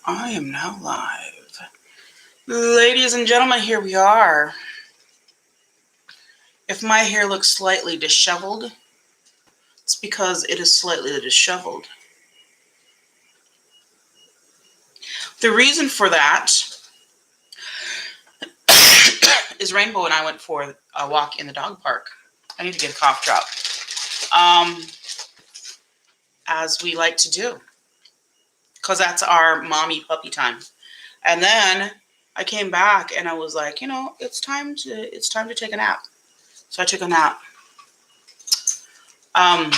I am now live. Ladies and gentlemen, here we are. If my hair looks slightly disheveled, it's because it is slightly disheveled. The reason for that is Rainbow and I went for a walk in the dog park. I need to get a cough drop. As we like to do, because that's our mommy puppy time. And then I came back and I was like, it's time to take a nap. So I took a nap. I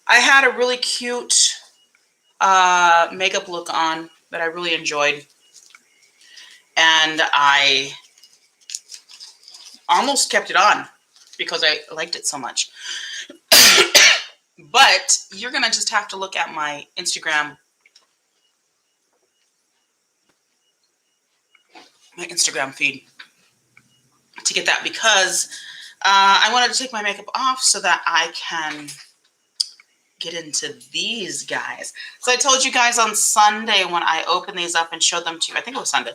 had a really cute makeup look on that I really enjoyed. And I almost kept it on because I liked it so much. But you're going to just have to look at my Instagram feed to get that, because I wanted to take my makeup off so that I can get into these guys. So I told you guys on Sunday when I opened these up and showed them to you, I think it was Sunday,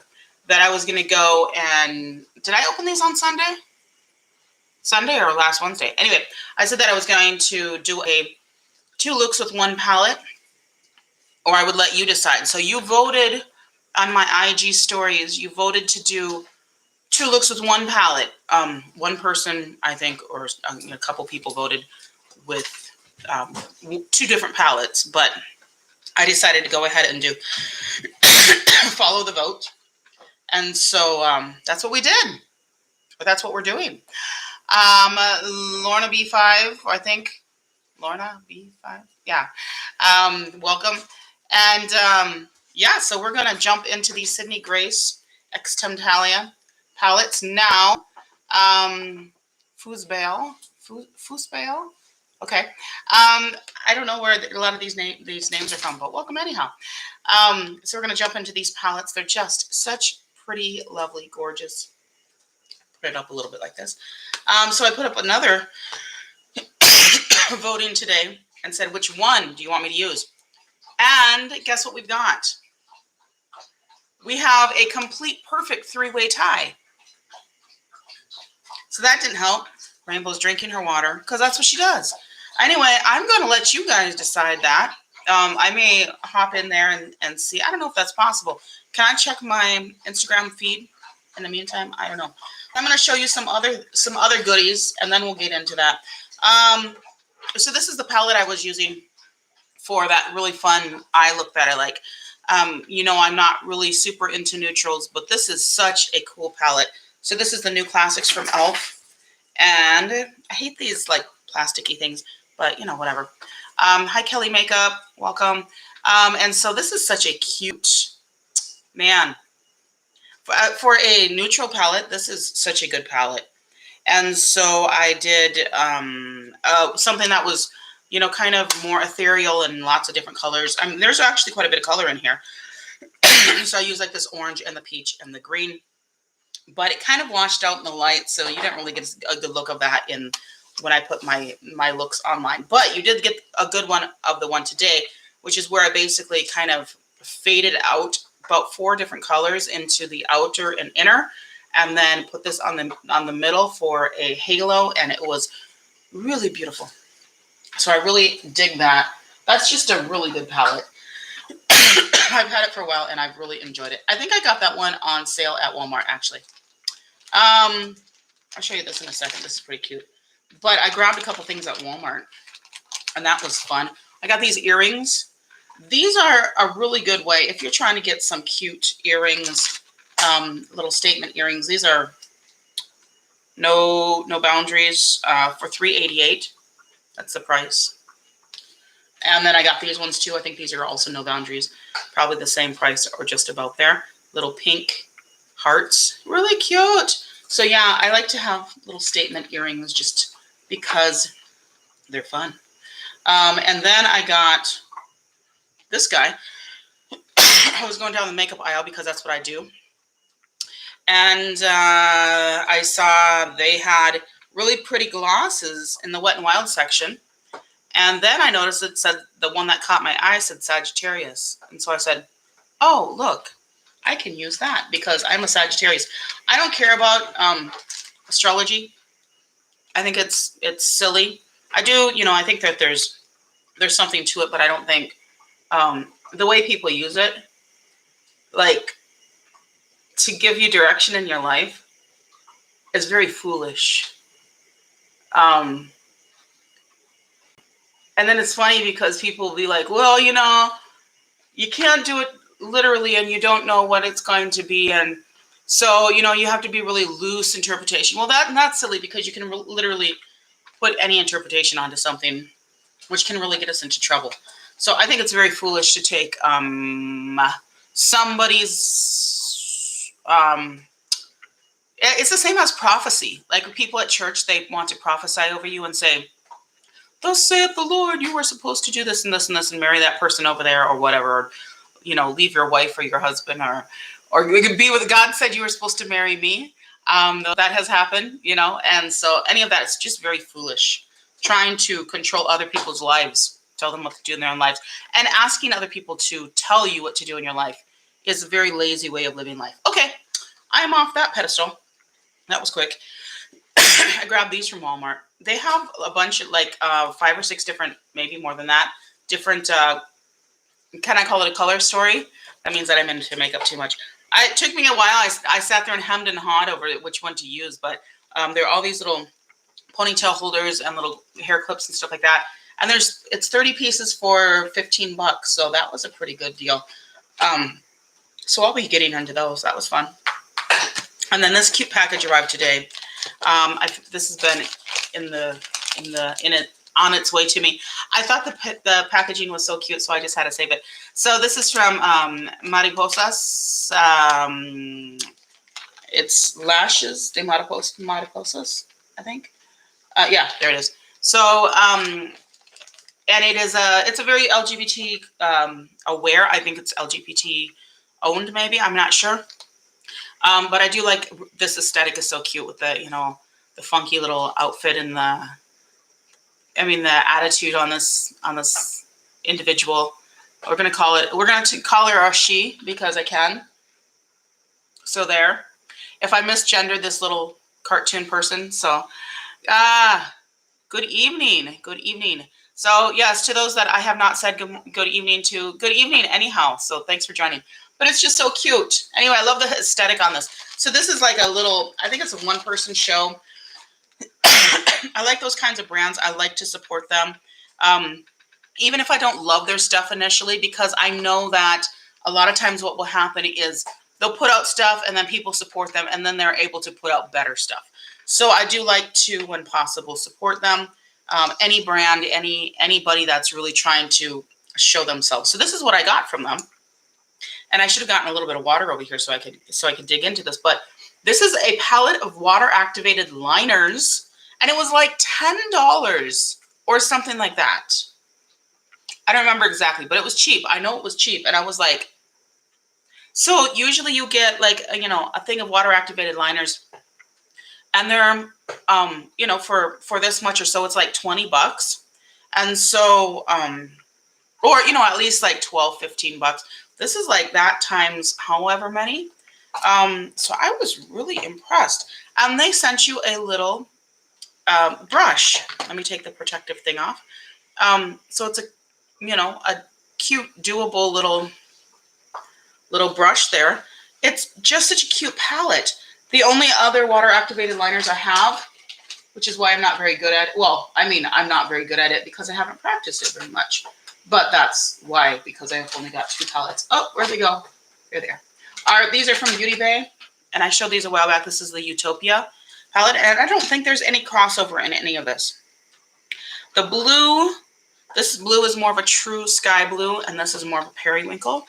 that I was going to go and... Did I open these on Sunday? Sunday or last Wednesday? Anyway, I said that I was going to do a 2 looks with 1 palette, or I would let you decide. So you voted on my IG stories. You voted to do 2 looks with 1 palette. One person, I think, or a couple people voted with 2 different palettes, but I decided to go ahead and do follow the vote. And so that's what we did. But that's what we're doing. Lorna B5, I think. Lorna B5? Yeah. Welcome. And yeah, so we're going to jump into the Sydney Grace X Temptalia palettes now. Foosbale. Okay. I don't know where a lot of these names are from, but welcome anyhow. So we're going to jump into these palettes. They're just such pretty, lovely, gorgeous. Put it up a little bit like this. So I put up another voting today and said, which one do you want me to use? And guess what we've got? We have a complete perfect 3-way tie. So that didn't help. Rainbow's drinking her water because that's what she does. Anyway, I'm going to let you guys decide that. I may hop in there and see. I don't know if that's possible. Can I check my Instagram feed in the meantime? I don't know. I'm going to show you some other goodies, and then we'll get into that. So this is the palette I was using for that really fun eye look that I like. I'm not really super into neutrals, but this is such a cool palette. So this is the new classics from e.l.f. And I hate these like plasticky things, but whatever. Hi, Kelly Makeup. Welcome. And so this is such a cute, man. For a neutral palette, this is such a good palette. And so I did something that was, kind of more ethereal and lots of different colors. I mean, there's actually quite a bit of color in here. So I used like this orange and the peach and the green. But it kind of washed out in the light, so you didn't really get a good look of that when I put my looks online. But you did get a good one of the one today, which is where I basically kind of faded out about 4 different colors into the outer and inner, and then put this on the middle for a halo, and it was really beautiful. So I really dig that. That's just a really good palette. I've had it for a while, and I've really enjoyed it. I think I got that one on sale at Walmart, actually. I'll show you this in a second. This is pretty cute. But I grabbed a couple things at Walmart, and that was fun. I got these earrings. These are a really good way if you're trying to get some cute earrings, little statement earrings. These are no boundaries for $3.88. That's the price. And then I got these ones too. I think these are also no boundaries. Probably the same price or just about there. Little pink hearts. Really cute. So yeah, I like to have little statement earrings just because they're fun. And then I got this guy. I was going down the makeup aisle because that's what I do. And I saw they had really pretty glosses in the Wet n Wild section. And then I noticed it said, the one that caught my eye said Sagittarius. And so I said, oh, look, I can use that because I'm a Sagittarius. I don't care about astrology. I think it's silly. I do, I think that there's something to it, but I don't think the way people use it, like to give you direction in your life, is very foolish. Um, and then it's funny because people will be like, well, you can't do it literally and you don't know what it's going to be. And so, you have to be really loose interpretation. Well, that's silly because you can literally put any interpretation onto something, which can really get us into trouble. So I think it's very foolish to take somebody's it's the same as prophecy. Like people at church, they want to prophesy over you and say, thus saith the Lord, you were supposed to do this and this and this and marry that person over there or whatever. Or, leave your wife or your husband or you could be with God said you were supposed to marry me. Though that has happened, and so any of that is just very foolish. Trying to control other people's lives, tell them what to do in their own lives, and asking other people to tell you what to do in your life is a very lazy way of living life. Okay, I'm off that pedestal. That was quick. I grabbed these from Walmart. They have a bunch of 5 or 6 different, maybe more than that, different, can I call it a color story? That means that I'm into makeup too much. It took me a while. I sat there and hemmed and hawed over which one to use, but there are all these little ponytail holders and little hair clips and stuff like that. And it's 30 pieces for $15. So that was a pretty good deal. So I'll be getting into those. That was fun. And then this cute package arrived today. This has been on its way to me. I thought the packaging was so cute, so I just had to save it. So this is from Mariposas. It's Lashes De Mariposas, I think. Yeah, there it is. So, and it's a very LGBT aware. I think it's LGBT owned, maybe. I'm not sure. But I do like this aesthetic is so cute with the, the funky little outfit and the attitude on this individual. We're going to call her a she because I can. So there. If I misgendered this little cartoon person, so good evening. Good evening. So yes, to those that I have not said good evening to, good evening anyhow. So thanks for joining. But it's just so cute. Anyway, I love the aesthetic on this. So this is like a little, I think it's a one-person show. I like those kinds of brands. I like to support them. Even if I don't love their stuff initially, because I know that a lot of times what will happen is they'll put out stuff and then people support them and then they're able to put out better stuff. So I do like to, when possible, support them. Any brand, anybody that's really trying to show themselves. So this is what I got from them. And I should have gotten a little bit of water over here so I could dig into this. But this is a palette of water activated liners. And it was like $10 or something like that. I don't remember exactly, but it was cheap. I know it was cheap. And I was like, so usually you get like, a thing of water activated liners. And they're, for this much or so, it's like $20. And so, or, at least like $12, $15. This is like that times however many. So I was really impressed. And they sent you a little brush. Let me take the protective thing off. So it's a cute, doable little brush there. It's just such a cute palette. The only other water activated liners I have, which is why I'm not very good at it. Well, I'm not very good at it because I haven't practiced it very much. But that's why, because I've only got 2 palettes. Oh, where'd they go? There they are. These are from Beauty Bay, and I showed these a while back. This is the Utopia palette, and I don't think there's any crossover in any of this. The blue, this blue is more of a true sky blue, and this is more of a periwinkle.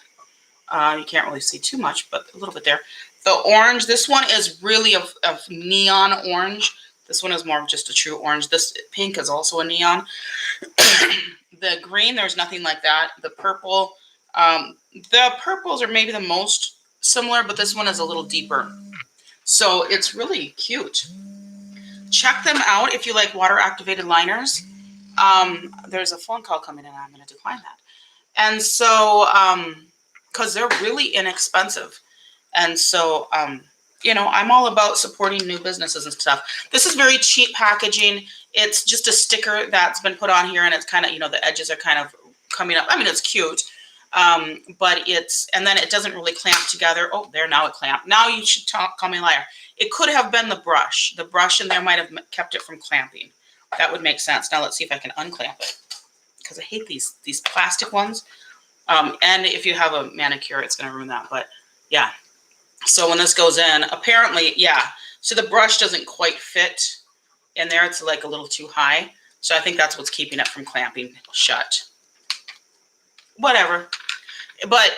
You can't really see too much, but a little bit there. The orange, this one is really of neon orange. This one is more of just a true orange. This pink is also a neon. The green, there's nothing like that. The purple, the purples are maybe the most similar, but this one is a little deeper. So it's really cute. Check them out if you like water activated liners. There's a phone call coming in and I'm going to decline that. And so because they're really inexpensive. And so, you know, I'm all about supporting new businesses and stuff. This is very cheap packaging. It's just a sticker that's been put on here, and it's kind of, you know, the edges are kind of coming up. I mean, it's cute, but and then it doesn't really clamp together. Oh, there, now it clamped. Now you should call me a liar. It could have been the brush. The brush in there might have kept it from clamping. That would make sense. Now let's see if I can unclamp it, because I hate these plastic ones. And if you have a manicure, it's going to ruin that. But yeah. So when this goes in, apparently, yeah. So the brush doesn't quite fit in there. It's like a little too high. So I think that's what's keeping it from clamping shut. Whatever. But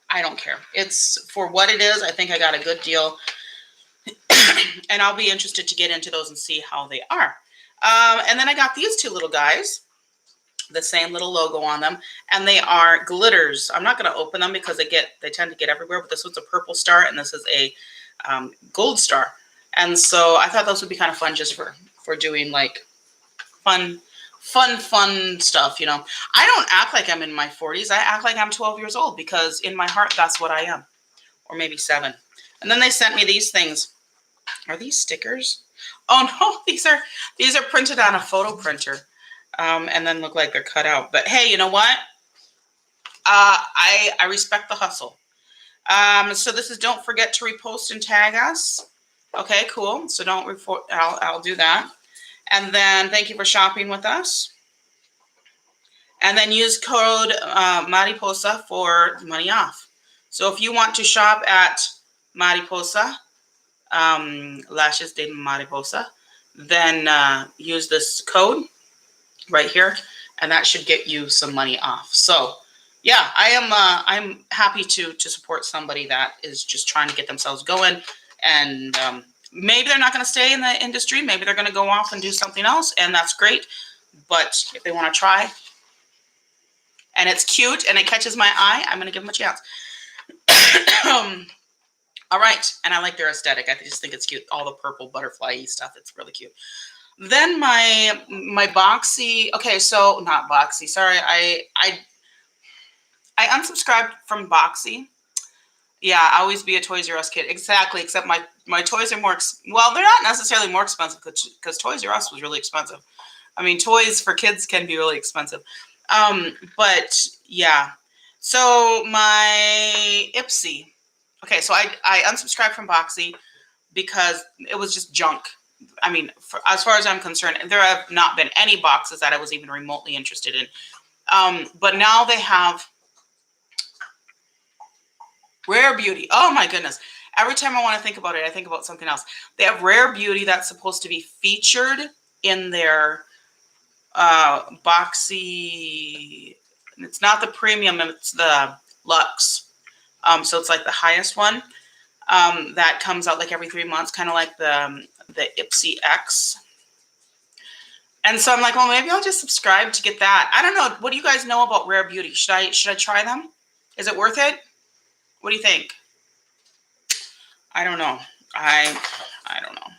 I don't care. It's for what it is. I think I got a good deal. And I'll be interested to get into those and see how they are. And then I got these two little guys. The same little logo on them, and they are glitters. I'm not going to open them because they tend to get everywhere, but this one's a purple star and this is a gold star. And so I thought those would be kind of fun just for doing like fun stuff, you know. I don't act like I'm in my 40s. I act like I'm 12 years old because in my heart that's what I am, or maybe 7. And then they sent me these things. Are these stickers? Oh no, these are printed on a photo printer. And then look like they're cut out. But hey, you know what? I respect the hustle. So this is, don't forget to repost and tag us. Okay, cool. So I'll do that. And then thank you for shopping with us. And then use code Mariposa for money off. So if you want to shop at Mariposa, Lashes De Mariposa, then use this code right here, and that should get you some money off. So yeah, I'm happy to support somebody that is just trying to get themselves going, and maybe they're not going to stay in the industry, maybe they're going to go off and do something else, and that's great. But if they want to try and it's cute and it catches my eye, I'm going to give them a chance. All right, and I like their aesthetic. I just think it's cute, all the purple butterfly-y stuff. It's really cute. Then my Boxy, okay, so not Boxy, sorry, I unsubscribed from Boxy. Yeah, I always be a Toys R Us kid, exactly, except my toys are more, well, they're not necessarily more expensive because Toys R Us was really expensive. I mean, toys for kids can be really expensive. But yeah, so my Ipsy, okay, so I unsubscribed from Boxy because it was just junk. I mean, as far as I'm concerned, there have not been any boxes that I was even remotely interested in. But now they have Rare Beauty. Oh my goodness. Every time I want to think about it, I think about something else. They have Rare Beauty that's supposed to be featured in their Boxy. It's not the premium, it's the Luxe. So it's like the highest one. That comes out like every 3 months, kind of like the Ipsy X. And so I'm like, well, maybe I'll just subscribe to get that. I don't know. What do you guys know about Rare Beauty? Should I try them? Is it worth it? What do you think? I don't know. I don't know.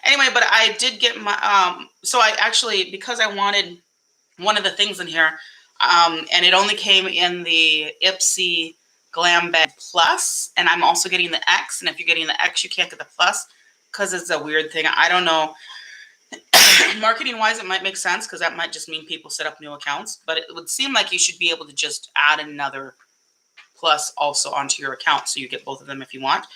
Anyway, but I did get my so I actually, because I wanted one of the things in here, and it only came in the Ipsy Glam Bag Plus, and I'm also getting the X. And if you're getting the X, you can't get the Plus because it's a weird thing. I don't know. Marketing wise, it might make sense because that might just mean people set up new accounts, but it would seem like you should be able to just add another Plus also onto your account, so you get both of them if you want.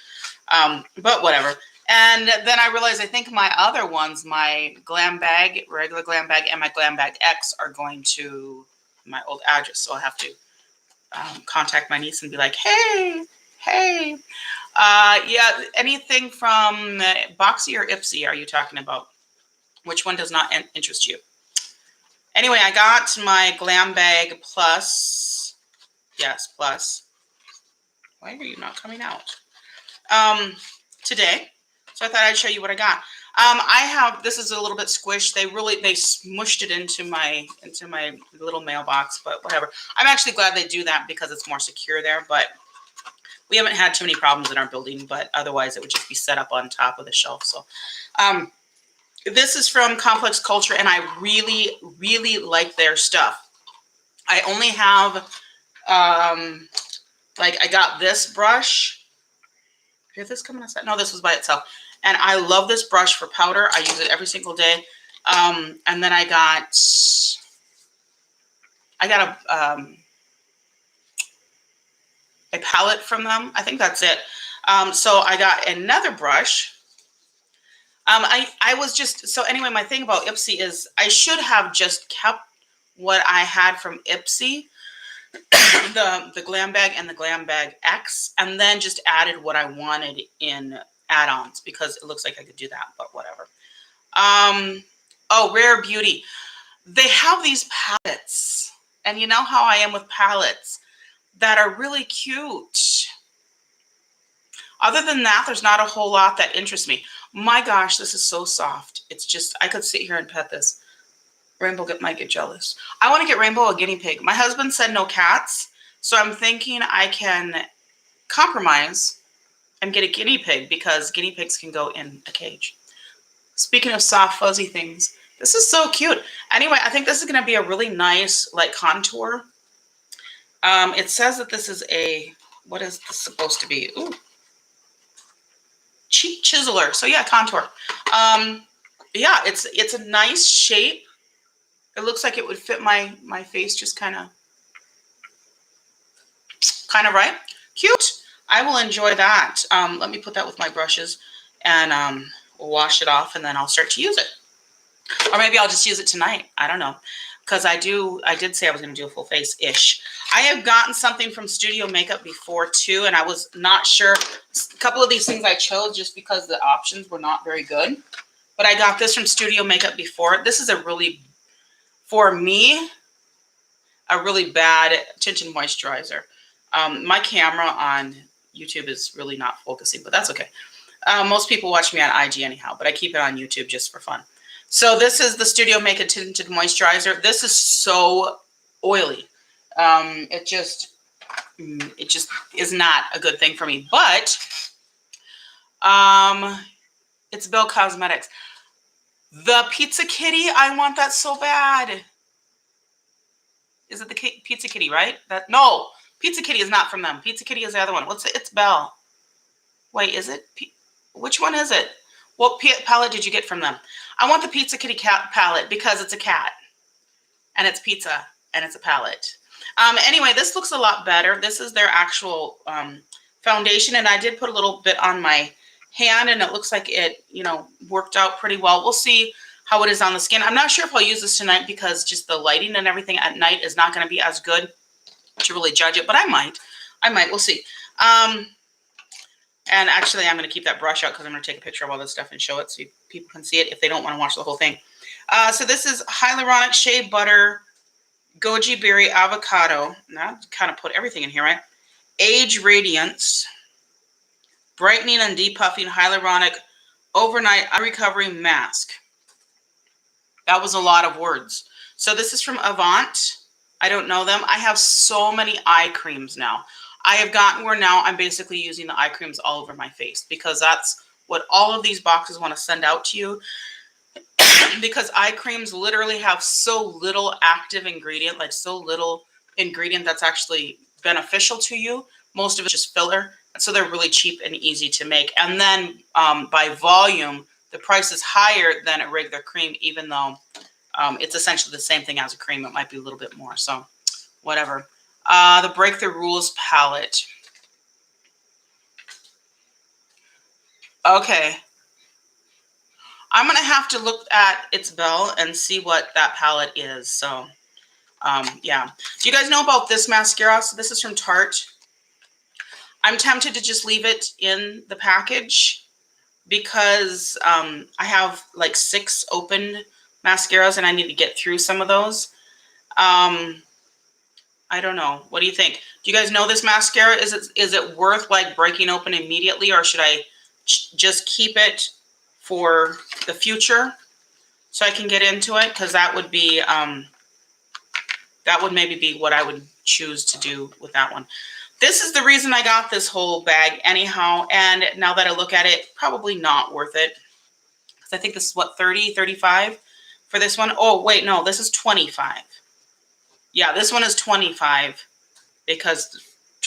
But whatever. And then I realized I think my other ones, my Glam Bag, regular Glam Bag, and my Glam Bag X are going to my old address, so I'll have to contact my niece and be like, hey. Yeah, anything from Boxy or Ipsy are you talking about? Which one does not interest you? Anyway, I got my Glam Bag Plus. Yes, Plus. Why are you not coming out? Today. So I thought I'd show you what I got. I have, this is a little bit squished. They smushed it into my little mailbox, but whatever. I'm actually glad they do that because it's more secure there, but we haven't had too many problems in our building, but otherwise it would just be set up on top of the shelf. So, this is from Complex Culture, and I really, really like their stuff. I only have Like I got this brush. Did this come in a set? No, this was by itself. And I love this brush for powder. I use it every single day. And then I got a palette from them. I think that's it. So I got another brush. I was just, so anyway, my thing about Ipsy is I should have just kept what I had from Ipsy, the Glam Bag and the Glam Bag X, and then just added what I wanted in add-ons because it looks like I could do that, but whatever. Oh, Rare Beauty. They have these palettes, and you know how I am with palettes that are really cute. Other than that, there's not a whole lot that interests me. My gosh, this is so soft. It's just, I could sit here and pet this. Rainbow might get jealous. I want to get Rainbow a guinea pig. My husband said no cats, so I'm thinking I can compromise and get a guinea pig because guinea pigs can go in a cage. Speaking of soft, fuzzy things, this is so cute. Anyway, I think this is going to be a really nice, like, contour. It says that this is a, what is this supposed to be? Ooh. Cheek chiseler. So yeah, contour. Yeah, it's a nice shape. It looks like it would fit my face just kind of right. Cute. I will enjoy that. Let me put that with my brushes and wash it off, and then I'll start to use it. Or maybe I'll just use it tonight. I don't know. Because I did say I was going to do a full face-ish. I have gotten something from Studio Makeup before too, and I was not sure. A couple of these things I chose just because the options were not very good. But I got this from Studio Makeup before. This is a really, for me, a really bad tinted moisturizer. My camera on YouTube is really not focusing, but that's okay. Most people watch me on IG anyhow, but I keep it on YouTube just for fun. So this is the Studio Makeup Tinted Moisturizer. This is so oily. It just is not a good thing for me. But it's Belle Cosmetics. The Pizza Kitty, I want that so bad. Is it the Pizza Kitty, right? No, Pizza Kitty is not from them. Pizza Kitty is the other one. What's it? It's Belle. Wait, is it? Which one is it? What palette did you get from them? I want the Pizza Kitty palette because it's a cat. And it's pizza. And it's a palette. Anyway, this looks a lot better. This is their actual foundation. And I did put a little bit on my hand. And it looks like it, worked out pretty well. We'll see how it is on the skin. I'm not sure if I'll use this tonight because just the lighting and everything at night is not going to be as good to really judge it. But I might. We'll see. And actually, I'm going to keep that brush out because I'm going to take a picture of all this stuff and show it so people can see it if they don't want to watch the whole thing. So this is Hyaluronic Shea Butter, Goji Berry Avocado. Now, kind of put everything in here, right? Age Radiance, Brightening and Depuffing Hyaluronic Overnight Eye Recovery Mask. That was a lot of words. So this is from Avant. I don't know them. I have so many eye creams now. I have gotten where now I'm basically using the eye creams all over my face because that's what all of these boxes want to send out to you. Because eye creams literally have so little active ingredient, like so little ingredient that's actually beneficial to you. Most of it's just filler. So they're really cheap and easy to make. And then by volume, the price is higher than a regular cream, even though it's essentially the same thing as a cream. It might be a little bit more. So whatever. The Break the Rules palette. Okay. I'm going to have to look at It's Belle and see what that palette is. So, yeah. Do you guys know about this mascara? So this is from Tarte. I'm tempted to just leave it in the package because I have like 6 opened mascaras and I need to get through some of those. I don't know. What do you think? Do you guys know this mascara? Is it worth like breaking open immediately, or should I just keep it for the future so I can get into it? Because that would be that would maybe be what I would choose to do with that one. This is the reason I got this whole bag anyhow, and now that I look at it, probably not worth it. Because I think this is what, 30, 35 for this one. Oh wait, no, this is 25. Yeah, this one is 25 because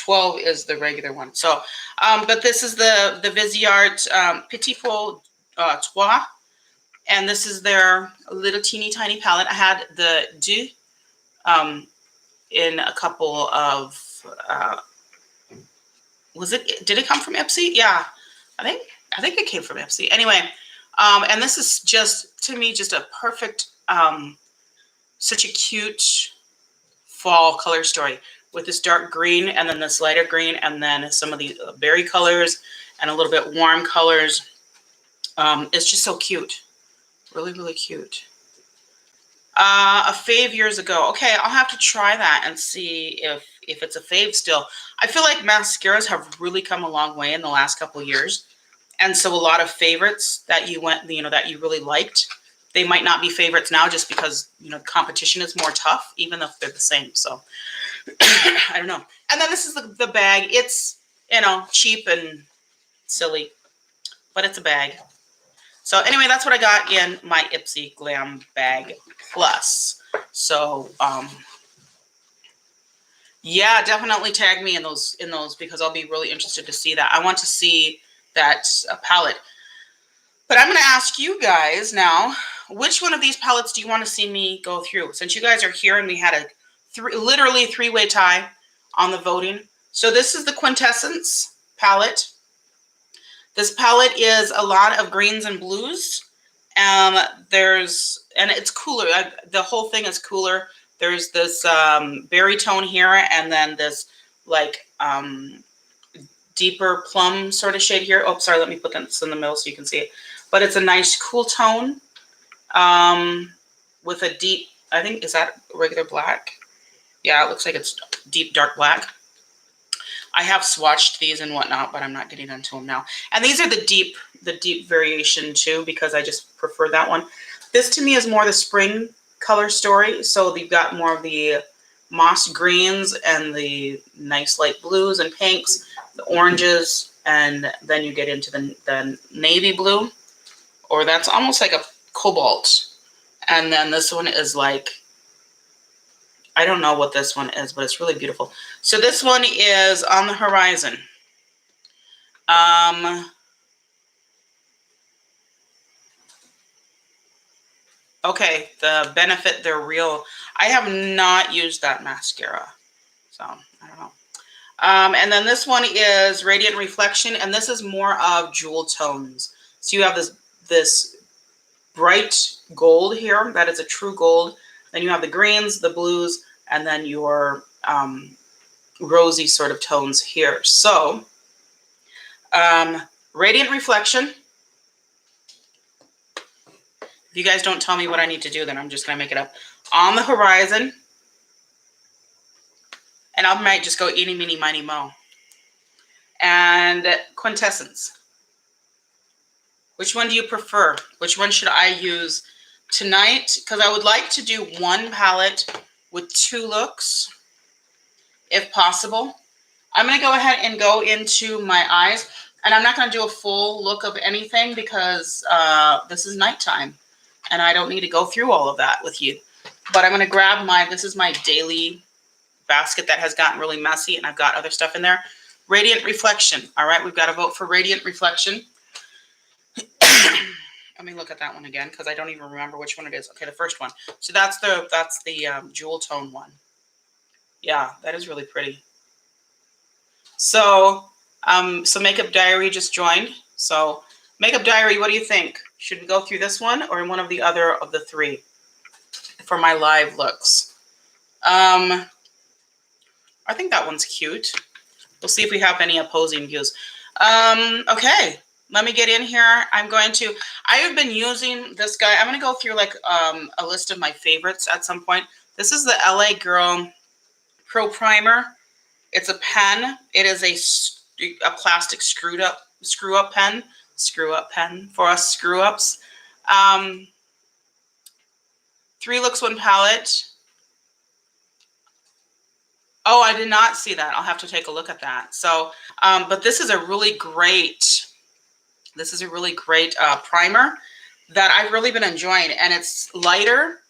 12 is the regular one. So, but this is the Viseart Petit Faux Trois. And this is their little teeny tiny palette. I had the Du in a couple of, did it come from Ipsy? Yeah, I think it came from Ipsy. Anyway, and this is just, to me, just a perfect, such a cute fall color story with this dark green and then this lighter green and then some of the berry colors and a little bit warm colors. It's just so cute. Really, really cute. A fave years ago. Okay, I'll have to try that and see if it's a fave still. I feel like mascaras have really come a long way in the last couple of years. And so a lot of favorites that you that you really liked, they might not be favorites now just because, competition is more tough, even if they're the same. So I don't know. And then this is the bag. It's, cheap and silly, but it's a bag. So anyway, that's what I got in my Ipsy Glam Bag Plus. So, yeah, definitely tag me in those because I'll be really interested to see that. I want to see that palette. But I'm going to ask you guys now, which one of these palettes do you want to see me go through? Since you guys are here and we had a literally three-way tie on the voting. So this is the Quintessence palette. This palette is a lot of greens and blues. And it's cooler. The whole thing is cooler. There's this berry tone here, and then this like deeper plum sort of shade here. Oh, sorry, let me put this in the middle so you can see it. But it's a nice cool tone with a deep, I think, is that regular black? Yeah, it looks like it's deep dark black. I have swatched these and whatnot, but I'm not getting into them now. And these are the deep variation too, because I just prefer that one. This to me is more the spring color story. So you've got more of the moss greens and the nice light blues and pinks, the oranges, and then you get into the navy blue, or that's almost like a cobalt. And then this one is like, I don't know what this one is, but it's really beautiful. So this one is On the Horizon. Okay, the Benefit, they're real. I have not used that mascara, so I don't know. And then this one is Radiant Reflection, and this is more of jewel tones. So you have this bright gold here. That is a true gold. Then you have the greens, the blues, and then your rosy sort of tones here. So, Radiant Reflection. If you guys don't tell me what I need to do, then I'm just going to make it up. On the Horizon. And I might just go eeny, meeny, miny, mo. And Quintessence. Which one do you prefer? Which one should I use tonight? Because I would like to do one palette with two looks, if possible. I'm going to go ahead and go into my eyes. And I'm not going to do a full look of anything because this is nighttime. And I don't need to go through all of that with you. But I'm going to grab this is my daily basket that has gotten really messy. And I've got other stuff in there. Radiant Reflection. All right, we've got to vote for Radiant Reflection. Let me look at that one again because I don't even remember which one it is. Okay, the first one. So that's the jewel tone one. Yeah, that is really pretty. So, Makeup Diary just joined. So, Makeup Diary, what do you think? Should we go through this one or one of the other of the three for my live looks? I think that one's cute. We'll see if we have any opposing views. Okay, let me get in here. I have been using this guy. I'm going to go through like a list of my favorites at some point. This is the LA Girl Pro Primer. It's a pen. It is a plastic screw up pen for us screw ups. 3 looks, 1 palette. Oh, I did not see that. I'll have to take a look at that. So, but this is a really great primer that I've really been enjoying, and it's lighter.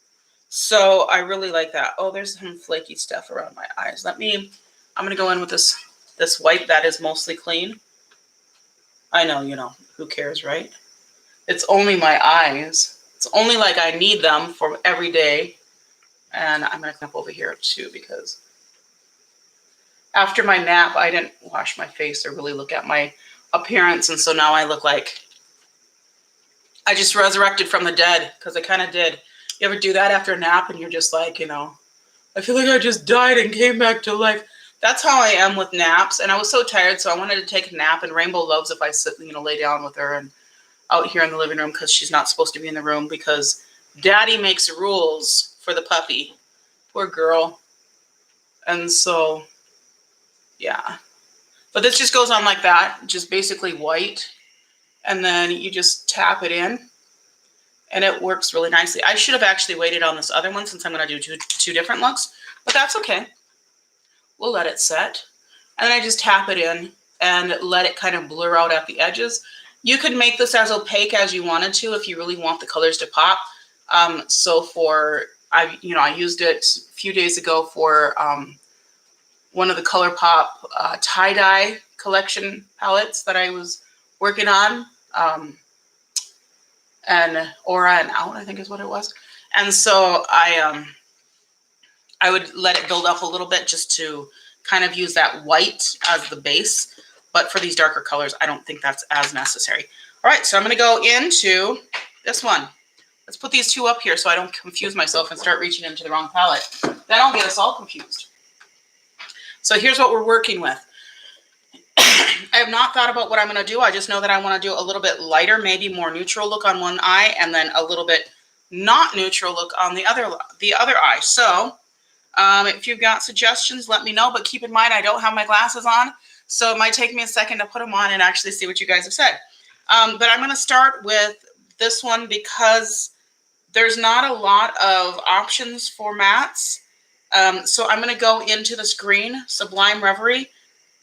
So I really like that. Oh, there's some flaky stuff around my eyes. I'm going to go in with this this wipe that is mostly clean. I know, you know, who cares, right? It's only my eyes. It's only like I need them for every day. And I'm going to come up over here too, because after my nap, I didn't wash my face or really look at my appearance. And so now I look like I just resurrected from the dead, because I kind of did. You ever do that after a nap and you're just like, you know, I feel like I just died and came back to life. That's how I am with naps. And I was so tired, so I wanted to take a nap. And Rainbow loves if I sit, you know, lay down with her and out here in the living room, because she's not supposed to be in the room because Daddy makes rules for the puppy. Poor girl. And so, yeah. But this just goes on like that, just basically white. And then you just tap it in. And it works really nicely. I should have actually waited on this other one since I'm going to do two different looks. But that's okay. We'll let it set. And then I just tap it in and let it kind of blur out at the edges. You could make this as opaque as you wanted to if you really want the colors to pop. So for, I used it a few days ago for one of the ColourPop tie-dye collection palettes that I was working on. And Aura and Out, I think is what it was. And so I would let it build up a little bit just to kind of use that white as the base. But for these darker colors, I don't think that's as necessary. All right, so I'm going to go into this one. Let's put these two up here so I don't confuse myself and start reaching into the wrong palette. Then I'll get us all confused. So here's what we're working with. I have not thought about what I'm going to do. I just know that I want to do a little bit lighter, maybe more neutral look on one eye, and then a little bit not neutral look on the other eye. So if you've got suggestions, let me know. But keep in mind, I don't have my glasses on, so it might take me a second to put them on and actually see what you guys have said. But I'm going to start with this one because there's not a lot of options for mattes. So I'm going to go into this green, Sublime Reverie,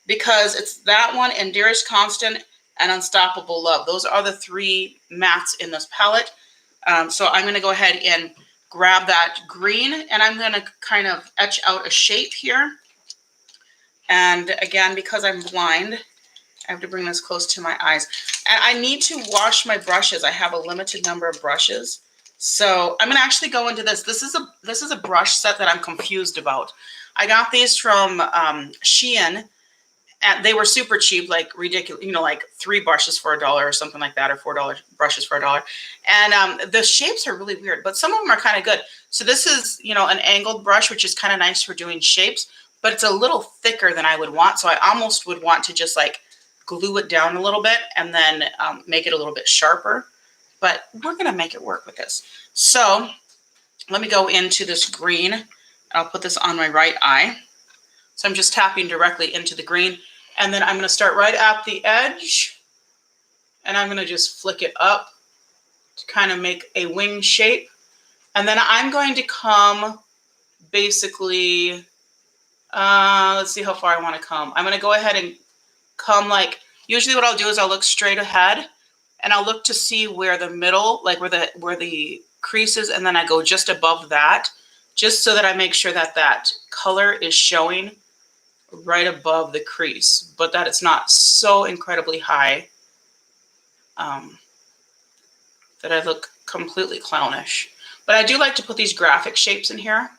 because it's that one and Dearest Constant and Unstoppable Love. Those are the three mattes in this palette. So I'm going to go ahead and grab that green, and I'm going to kind of etch out a shape here. And again, because I'm blind, I have to bring this close to my eyes. And I need to wash my brushes. I have a limited number of brushes. So I'm going to actually go into this. This is a brush set that I'm confused about. I got these from Shein. And they were super cheap, like ridiculous, you know, like 3 brushes for $1 or something like that, or $4 brushes for $1. And the shapes are really weird, but some of them are kind of good. So this is, you know, an angled brush, which is kind of nice for doing shapes, but it's a little thicker than I would want. So I almost would want to just like glue it down a little bit and then make it a little bit sharper. But we're going to make it work with this. So let me go into this green. And I'll put this on my right eye. So I'm just tapping directly into the green. And then I'm going to start right at the edge. And I'm going to just flick it up to kind of make a wing shape. And then I'm going to come basically, let's see how far I want to come. I'm going to go ahead and come like, usually what I'll do is I'll look straight ahead. And I'll look to see where the middle, like where the crease is. And then I go just above that, just so that I make sure that that color is showing right above the crease, but that it's not so incredibly high that I look completely clownish. But I do like to put these graphic shapes in here.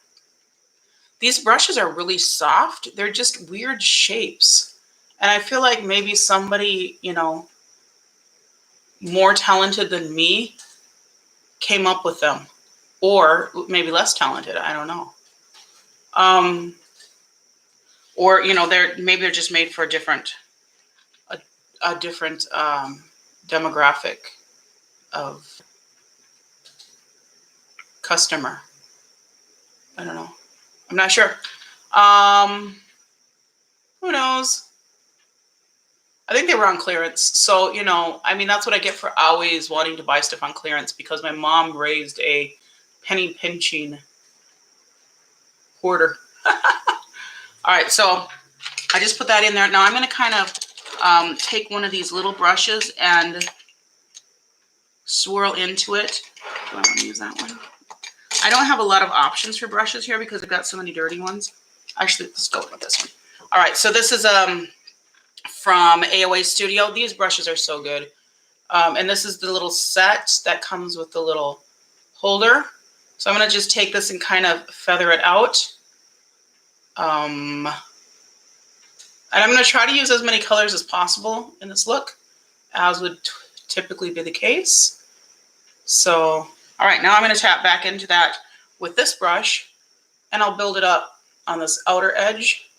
These brushes are really soft. They're just weird shapes. And I feel like maybe somebody, you know, more talented than me came up with them, or maybe less talented. I don't know. Or, you know, maybe they're just made for a different demographic of customer. I don't know. I'm not sure. Who knows? I think they were on clearance. So, you know, I mean, that's what I get for always wanting to buy stuff on clearance, because my mom raised a penny pinching hoarder. All right, so I just put that in there. Now I'm going to kind of take one of these little brushes and swirl into it. Do I want to use that one? I don't have a lot of options for brushes here because I've got so many dirty ones. Actually, let's go with this one. All right, so this is from AOA Studio. These brushes are so good. And this is the little set that comes with the little holder. So I'm going to just take this and kind of feather it out. And I'm going to try to use as many colors as possible in this look, as would typically be the case. So, all right, now I'm going to tap back into that with this brush, and I'll build it up on this outer edge.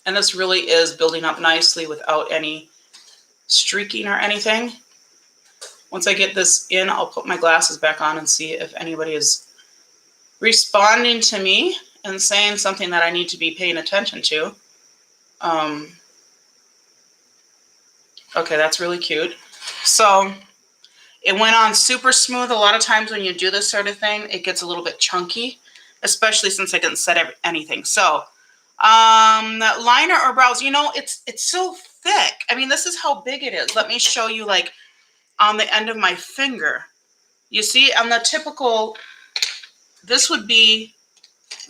And this really is building up nicely without any streaking or anything. Once I get this in, I'll put my glasses back on and see if anybody is responding to me and saying something that I need to be paying attention to. Okay, that's really cute. So it went on super smooth. A lot of times when you do this sort of thing, it gets a little bit chunky, especially since I didn't set anything. So liner or brows, you know, it's so thick. I mean, this is how big it is. Let me show you, like, on the end of my finger. You see, on the typical, this would be,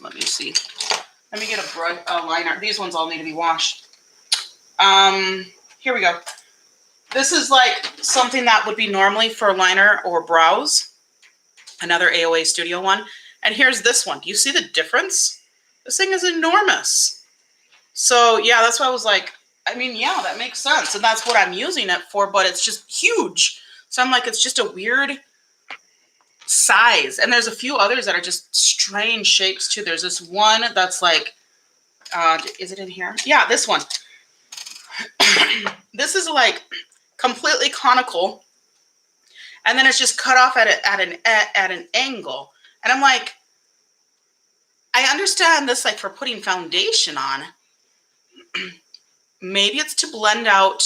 let me see. Let me get a brush, liner. These ones all need to be washed. Here we go. This is like something that would be normally for liner or brows. Another AOA Studio one. And here's this one. Do you see the difference? This thing is enormous. So yeah, that's why I was like, I mean, yeah, that makes sense. And that's what I'm using it for, but it's just huge. So I'm like, it's just a weird size. And there's a few others that are just strange shapes too. There's this one that's like, is it in here? Yeah, this one. This is like completely conical, and then it's just cut off at an angle. And I'm like, I understand this, like, for putting foundation on. Maybe it's to blend out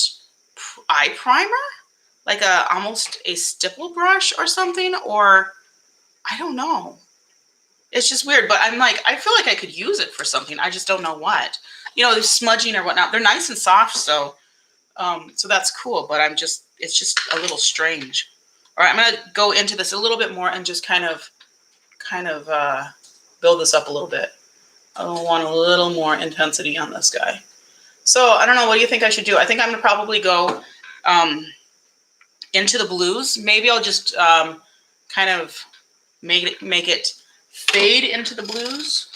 eye primer, like almost a stipple brush or something, or I don't know. It's just weird, but I'm like, I feel like I could use it for something. I just don't know what. You know, they're smudging or whatnot. They're nice and soft, so that's cool, but it's just a little strange. All right, I'm going to go into this a little bit more and just kind of build this up a little bit. I want a little more intensity on this guy. So I don't know, what do you think I should do? I think I'm going to probably go into the blues. Maybe I'll just kind of make it fade into the blues.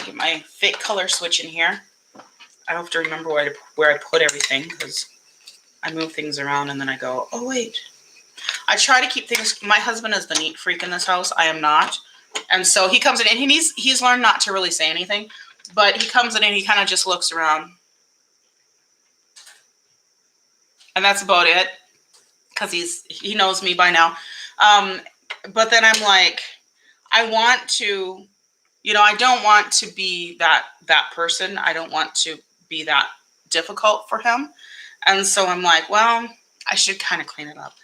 Get my fake color switch in here. I have to remember where I put everything, because I move things around and then I go, oh wait. I try to keep things. My husband is the neat freak in this house. I am not. And so he comes in and he's learned not to really say anything, but he comes in and he kind of just looks around. And that's about it, because he knows me by now. But then I'm like, I want to, you know, I don't want to be that person. I don't want to be that difficult for him. And so I'm like, well, I should kind of clean it up.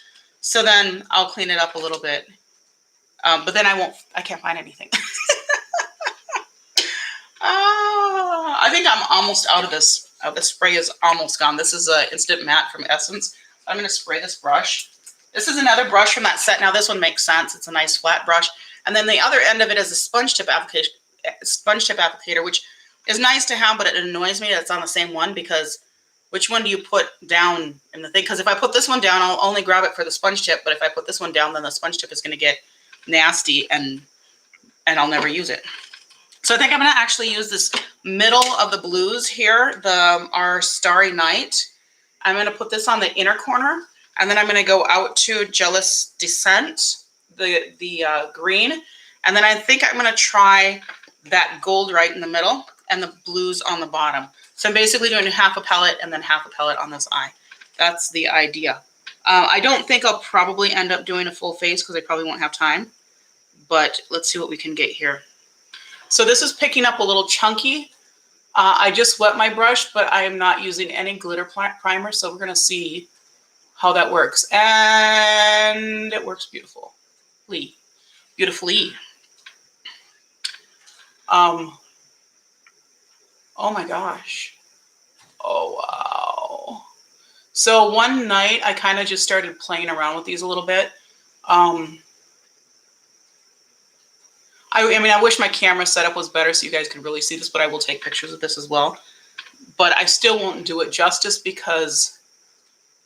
So then I'll clean it up a little bit. But then I can't find anything. I think I'm almost out of this. The spray is almost gone. This is an Instant Matte from Essence. I'm going to spray this brush. This is another brush from that set. Now this one makes sense. It's a nice flat brush. And then the other end of it is a sponge tip applicator, which is nice to have, but it annoys me that it's on the same one, because which one do you put down in the thing? Because if I put this one down, I'll only grab it for the sponge tip. But if I put this one down, then the sponge tip is going to get nasty and I'll never use it. So I think I'm going to actually use this middle of the blues here, our Starry Night. I'm going to put this on the inner corner, and then I'm going to go out to Jealous Descent, the green. And then I think I'm going to try that gold right in the middle and the blues on the bottom. So I'm basically doing half a palette and then half a palette on this eye. That's the idea. I don't think I'll probably end up doing a full face, because I probably won't have time. But let's see what we can get here. So this is picking up a little chunky. I just wet my brush, but I am not using any glitter primer. So we're going to see how that works. And it works beautifully. Beautifully. Oh my gosh. Oh, wow. So one night I kind of just started playing around with these a little bit. I I mean, I wish my camera setup was better so you guys could really see this, but I will take pictures of this as well. But I still won't do it justice because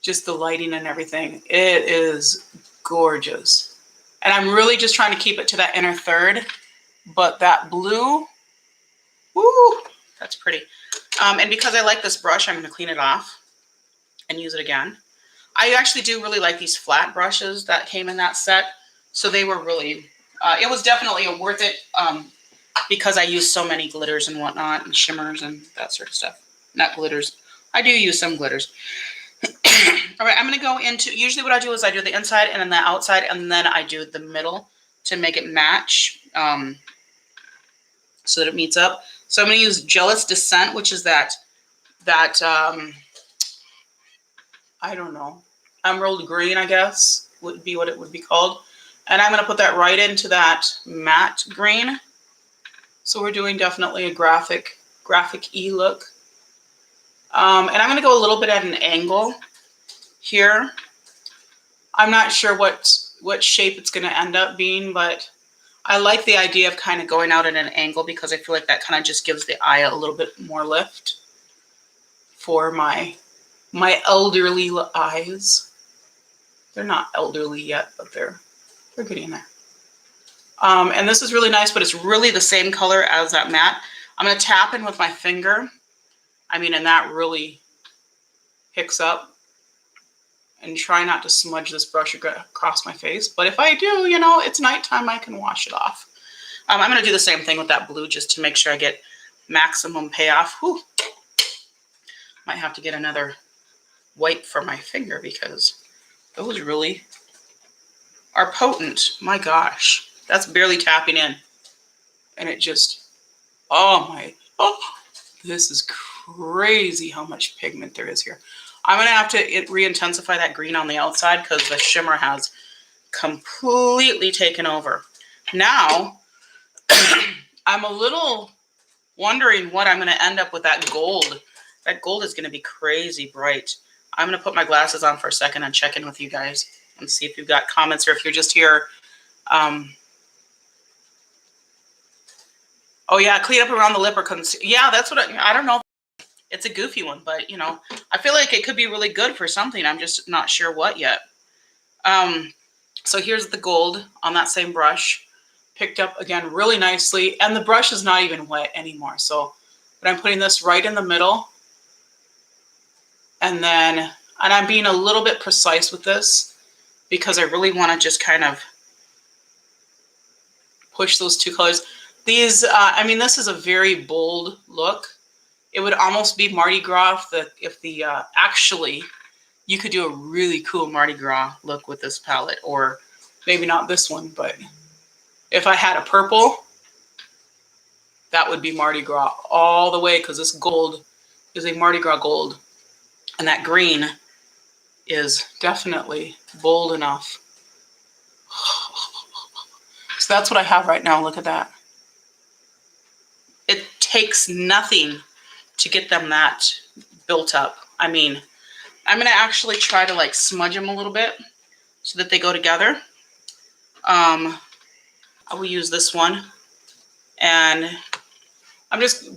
just the lighting and everything. It is gorgeous. And I'm really just trying to keep it to that inner third. But that blue, woo, that's pretty. And because I like this brush, I'm going to clean it off and use it again. I actually do really like these flat brushes that came in that set. So they were really, it was definitely worth it because I use so many glitters and whatnot and shimmers and that sort of stuff. Not glitters. I do use some glitters. All right, I'm going to go into, usually what I do is I do the inside and then the outside, and then I do the middle to make it match so that it meets up. So I'm going to use Jealous Descent, which is that I don't know, emerald green, I guess, would be what it would be called. And I'm going to put that right into that matte green. So we're doing definitely a graphic-y look. And I'm going to go a little bit at an angle here. I'm not sure what shape it's going to end up being, but I like the idea of kind of going out at an angle because I feel like that kind of just gives the eye a little bit more lift for my elderly eyes. They're not elderly yet, but they're getting there. And this is really nice, but it's really the same color as that matte. I'm going to tap in with my finger. I mean, and that really picks up. And try not to smudge this brush across my face. But if I do, you know, it's nighttime, I can wash it off. I'm going to do the same thing with that blue just to make sure I get maximum payoff. Whew. Might have to get another wipe for my finger because those really are potent. My gosh, that's barely tapping in. And it just, oh, this is crazy how much pigment there is here. I'm going to have to re-intensify that green on the outside because the shimmer has completely taken over. Now, I'm a little wondering what I'm going to end up with that gold. That gold is going to be crazy bright. I'm going to put my glasses on for a second and check in with you guys and see if you've got comments or if you're just here. Oh, yeah, clean up around the lip or conceal. Yeah, that's what I don't know. It's a goofy one, but, you know, I feel like it could be really good for something. I'm just not sure what yet. So here's the gold on that same brush. Picked up, again, really nicely. And the brush is not even wet anymore. So, but I'm putting this right in the middle. And I'm being a little bit precise with this because I really want to just kind of push those two colors. These, I mean, this is a very bold look. It would almost be Mardi Gras actually, you could do a really cool Mardi Gras look with this palette, or maybe not this one, but if I had a purple, that would be Mardi Gras all the way because this gold is a Mardi Gras gold, and that green is definitely bold enough. So that's what I have right now. Look at that. It takes nothing to get them that built up. I mean, I'm going to actually try to like smudge them a little bit so that they go together. I will use this one. And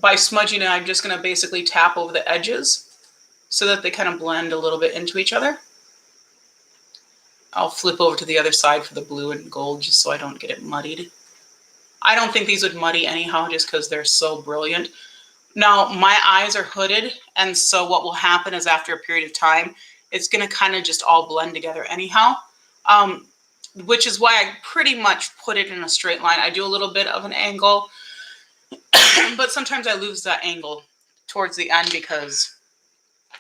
by smudging it, I'm just going to basically tap over the edges so that they kind of blend a little bit into each other. I'll flip over to the other side for the blue and gold just so I don't get it muddied. I don't think these would muddy anyhow just because they're so brilliant. Now, my eyes are hooded, and so what will happen is after a period of time, it's going to kind of just all blend together anyhow, which is why I pretty much put it in a straight line. I do a little bit of an angle, but sometimes I lose that angle towards the end because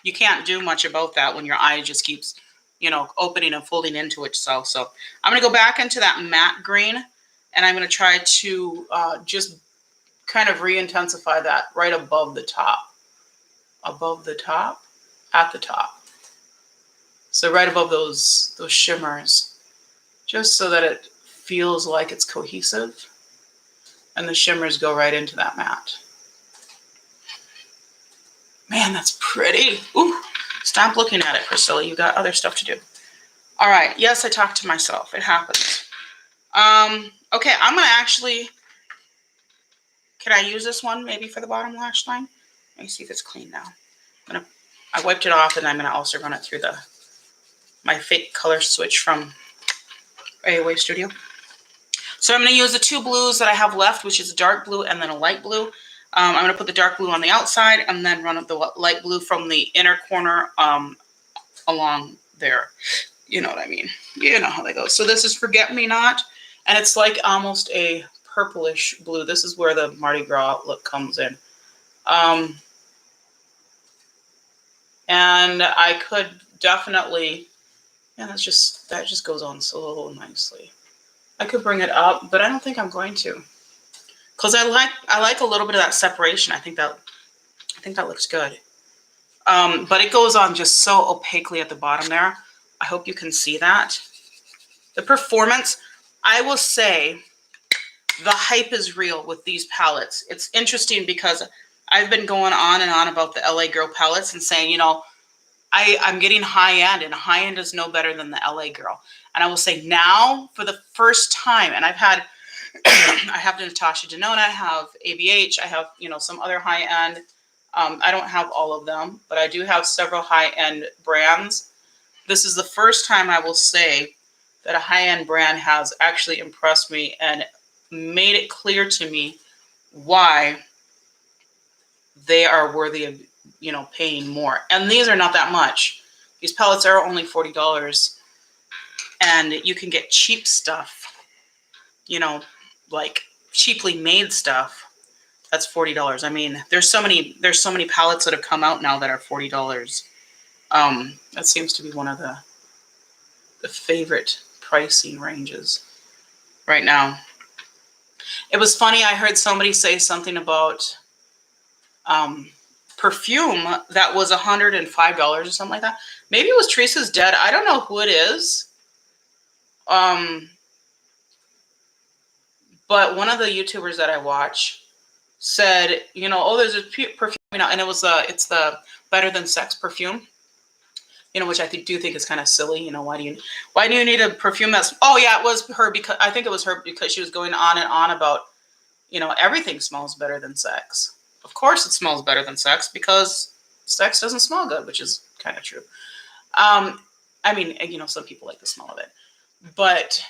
you can't do much about that when your eye just keeps, you know, opening and folding into itself. So I'm going to go back into that matte green, and I'm going to try to just kind of re-intensify that right above the top, at the top. So right above those shimmers, just so that it feels like it's cohesive, and the shimmers go right into that matte. Man, that's pretty. Ooh, stop looking at it, Priscilla. You got other stuff to do. All right. Yes, I talked to myself. It happens. Okay, I'm going to actually Can I use this one maybe for the bottom lash line? Let me see if it's clean now. I wiped it off, and I'm gonna also run it through my fake color switch from AOA Studio. So I'm going to use the two blues that I have left, which is a dark blue and then a light blue. I'm going to put the dark blue on the outside and then run up the light blue from the inner corner along there. You know what I mean. You know how they go. So this is Forget Me Not, and it's like almost a purplish blue. This is where the Mardi Gras look comes in. And I could definitely, yeah, that just goes on so nicely. I could bring it up, but I don't think I'm going to, because I like a little bit of that separation. I think that looks good. But it goes on just so opaquely at the bottom there. I hope you can see that. The performance, I will say, the hype is real with these palettes. It's interesting because I've been going on and on about the LA Girl palettes and saying, you know, I'm getting high end, and high end is no better than the LA Girl. And I will say now, for the first time, and I've had, I have Natasha Denona, I have ABH, I have, you know, some other high end. I don't have all of them, but I do have several high end brands. This is the first time I will say that a high end brand has actually impressed me and made it clear to me why they are worthy of, you know, paying more. And these are not that much. These palettes are only $40, and you can get cheap stuff, you know, like cheaply made stuff. That's $40. I mean, there's so many palettes that have come out now that are $40. That seems to be one of the favorite pricing ranges right now. It was funny. I heard somebody say something about perfume that was $105 or something like that. Maybe it was Teresa's Dead. I don't know who it is. But one of the YouTubers that I watch said, you know, oh, there's a perfume, and it was it's the Better Than Sex perfume. You know, which I do think is kind of silly. You know, why do you need a perfume that's? Oh yeah, it was her because I think it was her because she was going on and on about, you know, everything smells better than sex. Of course, it smells better than sex because sex doesn't smell good, which is kind of true. I mean, you know, some people like the smell of it, but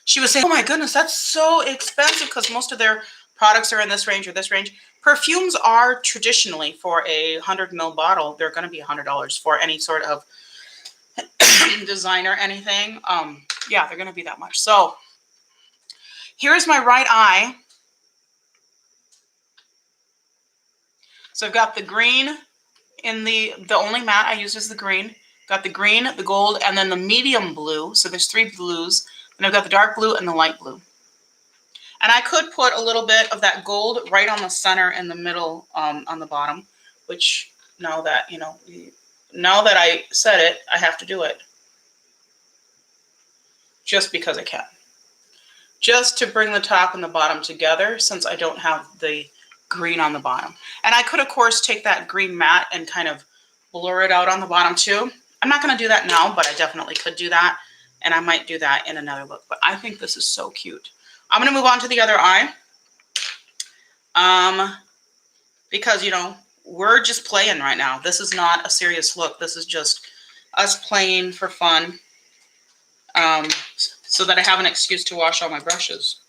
she was saying, "Oh my goodness, that's so expensive because most of their products are in this range or this range." Perfumes are traditionally, for a 100 ml bottle, they're going to be $100 for any sort of designer, anything. Yeah, they're going to be that much. So here's my right eye. So I've got the green in the only matte I use is the green. Got the green, the gold, and then the medium blue. So there's three blues. And I've got the dark blue and the light blue. And I could put a little bit of that gold right on the center in the middle on the bottom, which now that, you know, now that I said it, I have to do it. Just because I can. Just to bring the top and the bottom together, since I don't have the green on the bottom. And I could, of course, take that green matte and kind of blur it out on the bottom too. I'm not going to do that now, but I definitely could do that. And I might do that in another look. But I think this is so cute. I'm going to move on to the other eye. Because, you know, we're just playing right now. This is not a serious look. This is just us playing for fun. So that I have an excuse to wash all my brushes.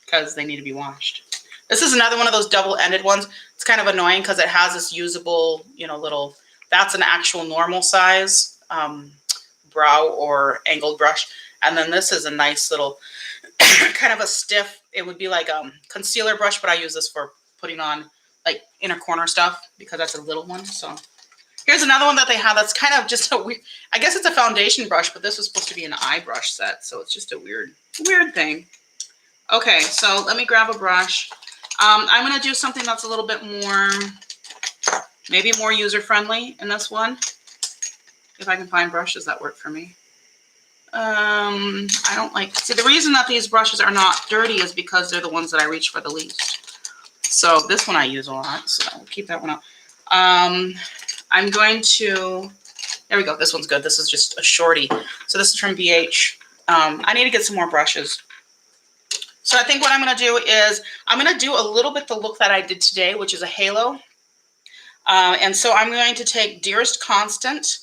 Because they need to be washed. This is another one of those double-ended ones. It's kind of annoying because it has this usable, you know, little, that's an actual normal size brow or angled brush. And then this is a nice little, kind of a stiff, it would be like a concealer brush, but I use this for putting on like inner corner stuff because that's a little one. So here's another one that they have that's kind of just a weird, I guess it's a foundation brush, but this was supposed to be an eye brush set. So it's just a weird thing. Okay, so let me grab a brush. I'm going to do something that's a little bit more, maybe more user-friendly in this one. If I can find brushes that work for me. I don't like, see, the reason that these brushes are not dirty is because they're the ones that I reach for the least. So this one I use a lot, so I'll keep that one out. I'm going to, there we go, this one's good. This is just a shorty. So this is from BH. I need to get some more brushes. So I think what I'm going to do is I'm going to do a little bit the look that I did today, which is a halo. And so I'm going to take Dearest Constant,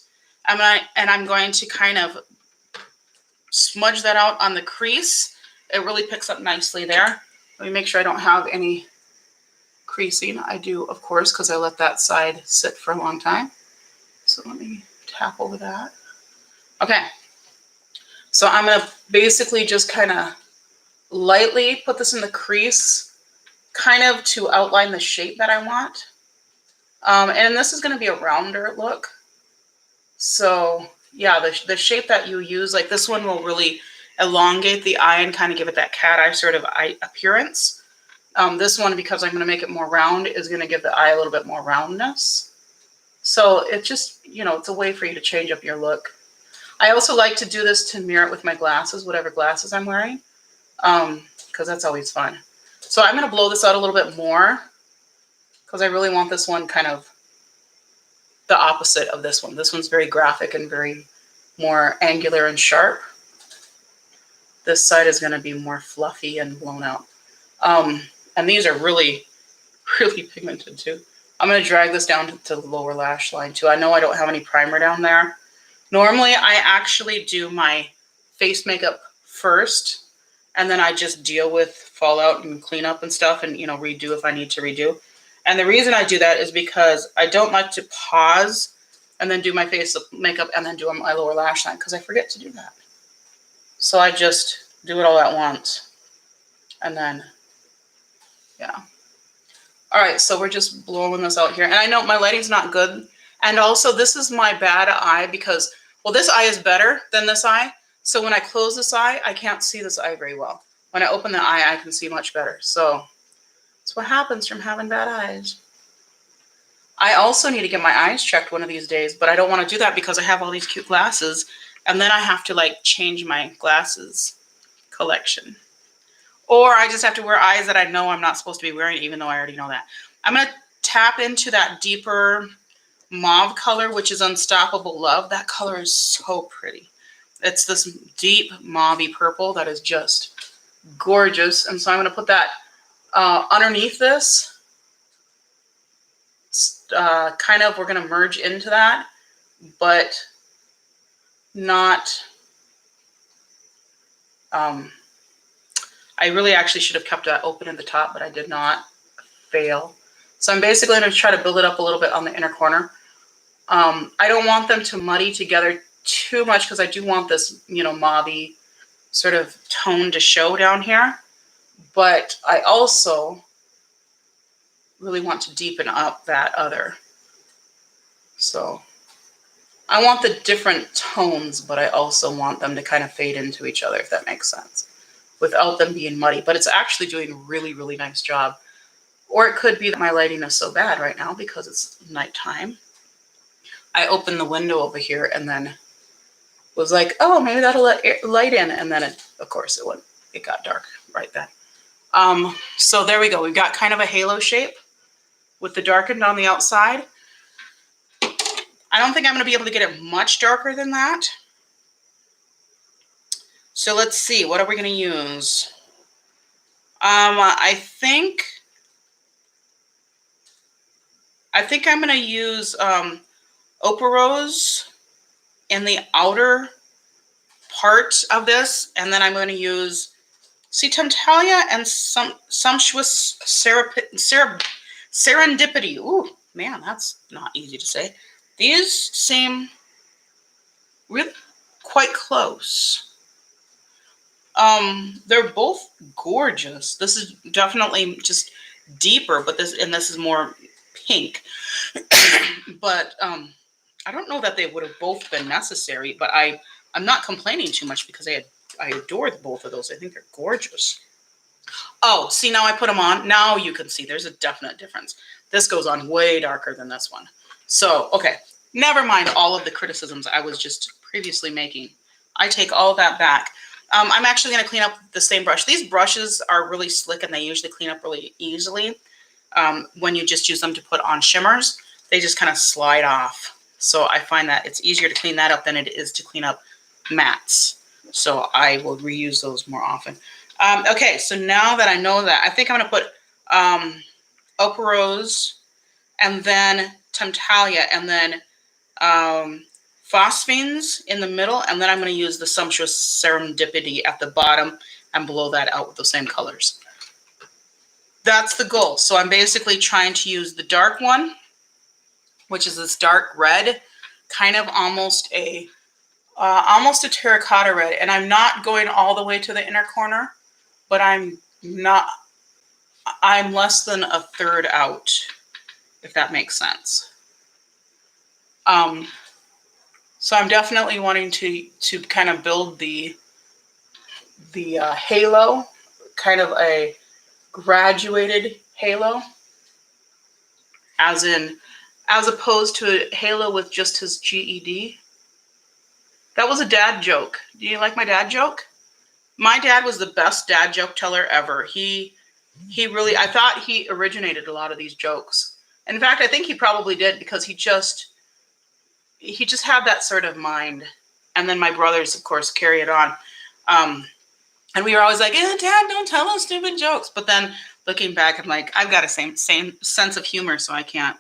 and I'm going to kind of smudge that out on the crease. It really picks up nicely there. Let me make sure I don't have any creasing. I do, of course, because I let that side sit for a long time. So let me tap over that. Okay. So I'm going to basically just kind of lightly put this in the crease, kind of to outline the shape that I want. And this is going to be a rounder look. So yeah, the shape that you use, like this one will really elongate the eye and kind of give it that cat eye sort of eye appearance. This one, because I'm going to make it more round, is going to give the eye a little bit more roundness. So it just, you know, it's a way for you to change up your look. I also like to do this to mirror it with my glasses, whatever glasses I'm wearing, because that's always fun. So I'm going to blow this out a little bit more because I really want this one kind of the opposite of this one. This one's very graphic and very more angular and sharp. This side is going to be more fluffy and blown out. And these are really, really pigmented too. I'm going to drag this down to the lower lash line too. I know I don't have any primer down there. Normally, I actually do my face makeup first, and then I just deal with fallout and cleanup and stuff and, you know, redo if I need to redo. And the reason I do that is because I don't like to pause and then do my face makeup and then do my lower lash line because I forget to do that. So I just do it all at once. And then, yeah. All right, so we're just blowing this out here. And I know my lighting's not good. And also, this is my bad eye because, well, this eye is better than this eye. So when I close this eye, I can't see this eye very well. When I open the eye, I can see much better. So that's what happens from having bad eyes. I also need to get my eyes checked one of these days, but I don't want to do that because I have all these cute glasses. And then I have to like change my glasses collection. Or I just have to wear eyes that I know I'm not supposed to be wearing, even though I already know that. I'm going to tap into that deeper mauve color, which is Unstoppable Love. That color is so pretty. It's this deep mauvey purple that is just gorgeous. And so I'm going to put that underneath this. Kind of, we're going to merge into that, but not... I really actually should have kept that open at the top, but I did not. Fail. So I'm basically going to try to build it up a little bit on the inner corner. I don't want them to muddy together too much because I do want this, you know, mauvey sort of tone to show down here. But I also really want to deepen up that other. So I want the different tones, but I also want them to kind of fade into each other, if that makes sense, without them being muddy. But it's actually doing a really, really nice job. Or it could be that my lighting is so bad right now because it's nighttime. I opened the window over here and then was like, oh, maybe that'll let light in. And then, of course, it got dark right then. So there we go. We've got kind of a halo shape with the darkened on the outside. I don't think I'm going to be able to get it much darker than that. So let's see. What are we going to use? I think I'm going to use Opal Rose in the outer part of this, and then I'm going to use, see, Temptalia and some Sumptuous Serendipity. Ooh, man, that's not easy to say. These seem really quite close. They're both gorgeous. This is definitely just deeper, but this is more pink. But I don't know that they would have both been necessary, but I'm not complaining too much because I adore both of those. I think they're gorgeous. Oh, see, now I put them on. Now you can see there's a definite difference. This goes on way darker than this one. So, okay, never mind all of the criticisms I was just previously making. I take all of that back. I'm actually going to clean up the same brush. These brushes are really slick and they usually clean up really easily. When you just use them to put on shimmers, they just kind of slide off. So I find that it's easier to clean that up than it is to clean up mattes. So I will reuse those more often. Okay, so now that I know that, I think I'm going to put Opal Rose and then Temptalia and then Phosphines in the middle, and then I'm going to use the Sumptuous Serendipity at the bottom and blow that out with the same colors. That's the goal. So I'm basically trying to use the dark one, which is this dark red, kind of almost a terracotta red. And I'm not going all the way to the inner corner, but I'm less than a third out, if that makes sense. So I'm definitely wanting to kind of build the halo, kind of a graduated halo, as opposed to a halo with just his GED. That was a dad joke. Do you like my dad joke? My dad was the best dad joke teller ever. He really, I thought he originated a lot of these jokes. In fact, I think he probably did, because he just had that sort of mind. And then my brothers, of course, carry it on. And we were always like, Dad, don't tell us stupid jokes. But then looking back, I'm like, I've got a same sense of humor, so I can't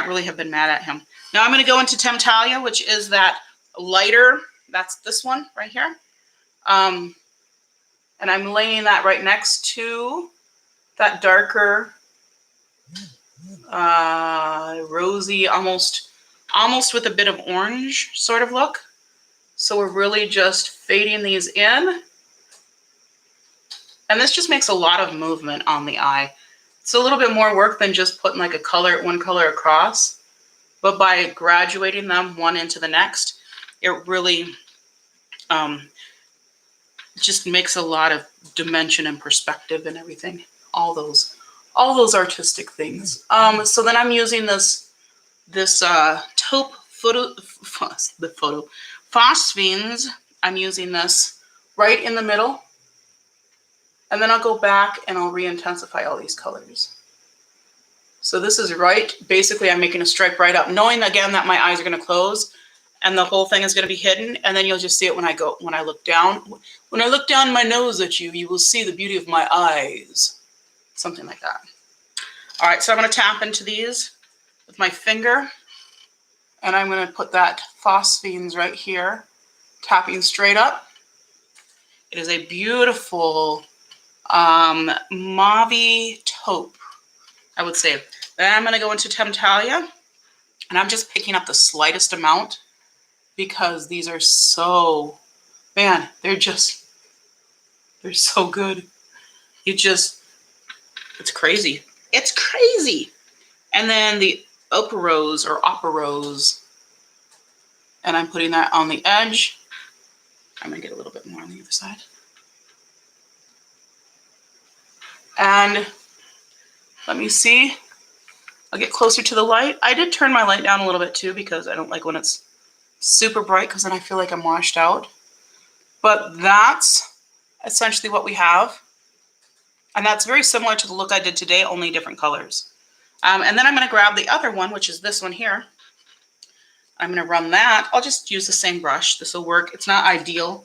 really have been mad at him. Now I'm going to go into Temptalia, which is that lighter, that's this one right here. And I'm laying that right next to that darker, rosy, almost with a bit of orange sort of look. So we're really just fading these in. And this just makes a lot of movement on the eye. It's a little bit more work than just putting like one color across. But by graduating them one into the next, it really just makes a lot of dimension and perspective and everything. All those artistic things. So then I'm using this taupe phosphines. I'm using this right in the middle. And then I'll go back and I'll re-intensify all these colors. So this is right. Basically, I'm making a stripe right up, knowing again that my eyes are going to close and the whole thing is going to be hidden. And then you'll just see it when I look down. When I look down my nose at you, you will see the beauty of my eyes. Something like that. All right, so I'm going to tap into these with my finger. And I'm going to put that phosphines right here, tapping straight up. It is a beautiful mauve taupe, I would say. Then I'm going to go into Temptalia, and I'm just picking up the slightest amount because these are so, man, they're so good. It's crazy. It's crazy. And then the Opal Rose or Opera Rose, and I'm putting that on the edge. I'm going to get a little bit more on the other side. And let me see. I'll get closer to the light. I did turn my light down a little bit too because I don't like when it's super bright because then I feel like I'm washed out. But that's essentially what we have. And that's very similar to the look I did today, only different colors. And then I'm going to grab the other one, which is this one here. I'm going to run that. I'll just use the same brush. This will work. It's not ideal,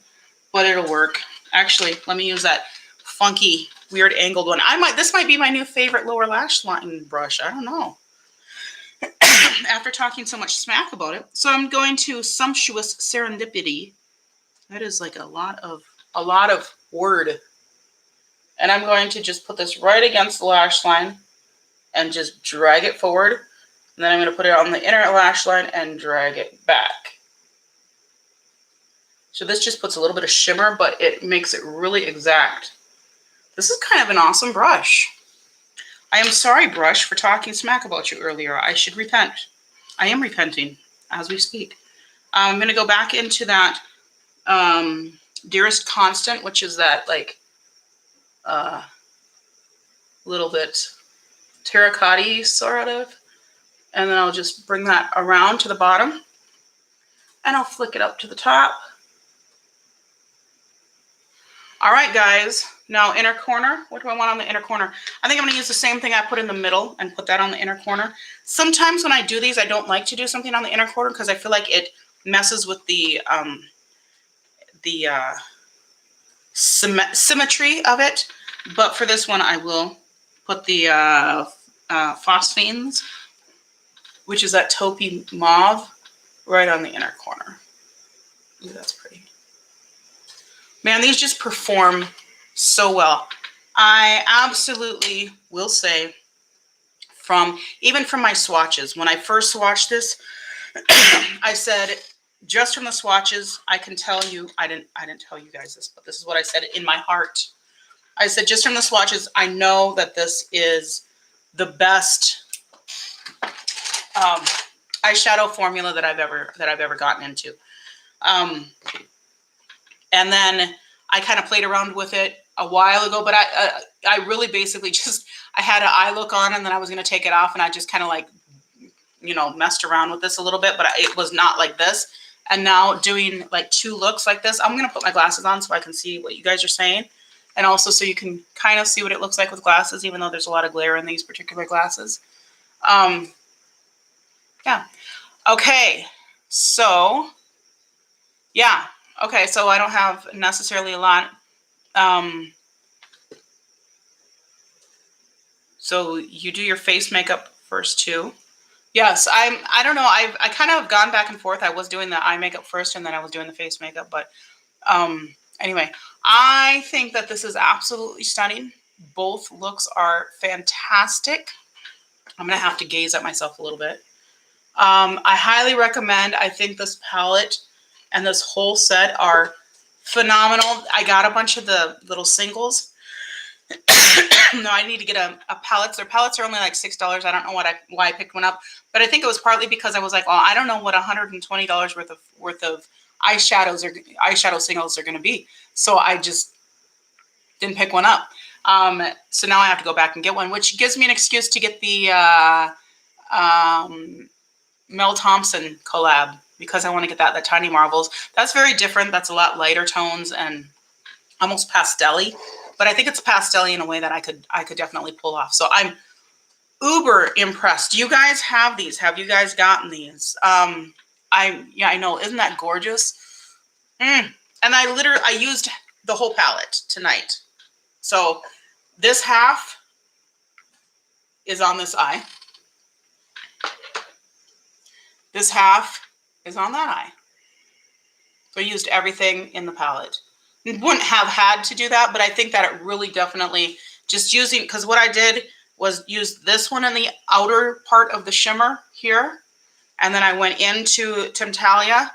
but it'll work. Actually, let me use that funky, weird angled one. This might be my new favorite lower lash line brush. I don't know. After talking so much smack about it. So I'm going to Sumptuous Serendipity. That is like a lot of word. And I'm going to just put this right against the lash line and just drag it forward. And then I'm going to put it on the inner lash line and drag it back. So this just puts a little bit of shimmer, but it makes it really exact. This is kind of an awesome brush. I am sorry, brush, for talking smack about you earlier. I should repent. I am repenting as we speak. I'm going to go back into that Dearest Constant, which is that like little bit terracotta-y sort of. And then I'll just bring that around to the bottom. And I'll flick it up to the top. All right, guys. Now, inner corner. What do I want on the inner corner? I think I'm going to use the same thing I put in the middle and put that on the inner corner. Sometimes when I do these, I don't like to do something on the inner corner because I feel like it messes with the symmetry of it. But for this one, I will put the phosphanes, which is that taupey mauve, right on the inner corner. Ooh, that's pretty. Man, these just perform so well. I absolutely will say, even from my swatches, when I first swatched this, I said, just from the swatches, I can tell you, I didn't tell you guys this, but this is what I said in my heart. I said, just from the swatches, I know that this is the best eyeshadow formula that I've ever gotten into. And then I kind of played around with it a while ago, but I really basically just, I had an eye look on and then I was going to take it off, and I just kind of like, you know, messed around with this a little bit, but it was not like this. And now doing like 2 looks like this, I'm going to put my glasses on so I can see what you guys are saying. And also so you can kind of see what it looks like with glasses, even though there's a lot of glare in these particular glasses. Yeah. Okay. So, yeah. Okay. So I don't have necessarily a lot. So you do your face makeup first too. Yes, I don't know. I kind of have gone back and forth. I was doing the eye makeup first and then I was doing the face makeup. But anyway, I think that this is absolutely stunning. Both looks are fantastic. I'm going to have to gaze at myself a little bit. I highly recommend. I think this palette and this whole set are phenomenal. I got a bunch of the little singles. No, I need to get a palette. Their palettes are only like $6. I don't know why I picked one up, but I think it was partly because I was like, well, I don't know what $120 worth of eyeshadow singles are going to be, so I just didn't pick one up. So now I have to go back and get one, which gives me an excuse to get the Mel Thompson collab, because I want to get that Tiny Marvels. That's very different. That's a lot lighter tones and almost pastel-y. But I think it's pastel-y in a way that I could definitely pull off. So I'm uber impressed. Do you guys have these? Have you guys gotten these? Yeah, I know. Isn't that gorgeous? And I used the whole palette tonight. So this half is on this eye. This half is on that eye. So I used everything in the palette. Wouldn't have had to do that, but I think that it really definitely just using, because what I did was use this one in the outer part of the shimmer here, and then I went into Temptalia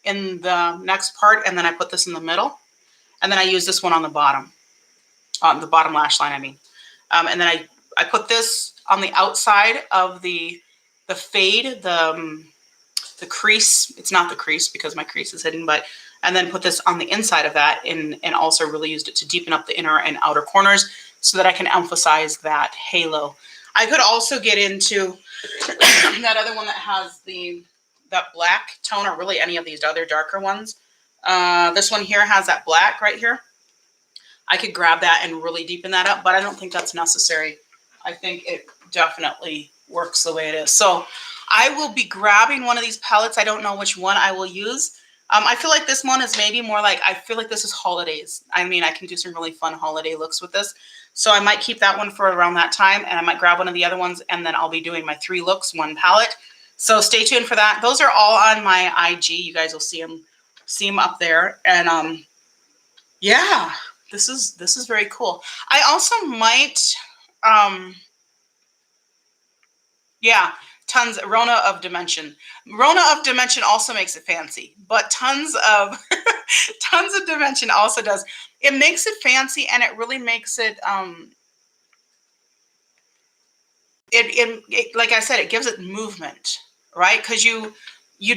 in the next part, and then I put this in the middle, and then I used this one on the bottom lash line, I mean. And then I put this on the outside of the fade, the crease. It's not the crease because my crease is hidden, but, and then put this on the inside of that, and also really used it to deepen up the inner and outer corners so that I can emphasize that halo. I could also get into that other one that has that black tone, or really any of these other darker ones. This one here has that black right here. I could grab that and really deepen that up, but I don't think that's necessary. I think it definitely works the way it is. So I will be grabbing one of these palettes. I don't know which one I will use. I feel like this one is maybe more like, I feel like this is holidays. I mean, I can do some really fun holiday looks with this. So I might keep that one for around that time, and I might grab one of the other ones, and then I'll be doing my 3 looks, 1 palette. So stay tuned for that. Those are all on my IG. You guys will see them up there. And yeah, this is very cool. I also might yeah, tons. Rona of Dimension. Rona of Dimension also makes it fancy, but tons of Dimension also does. It makes it fancy, and it really makes it like I said, it gives it movement, right? Because you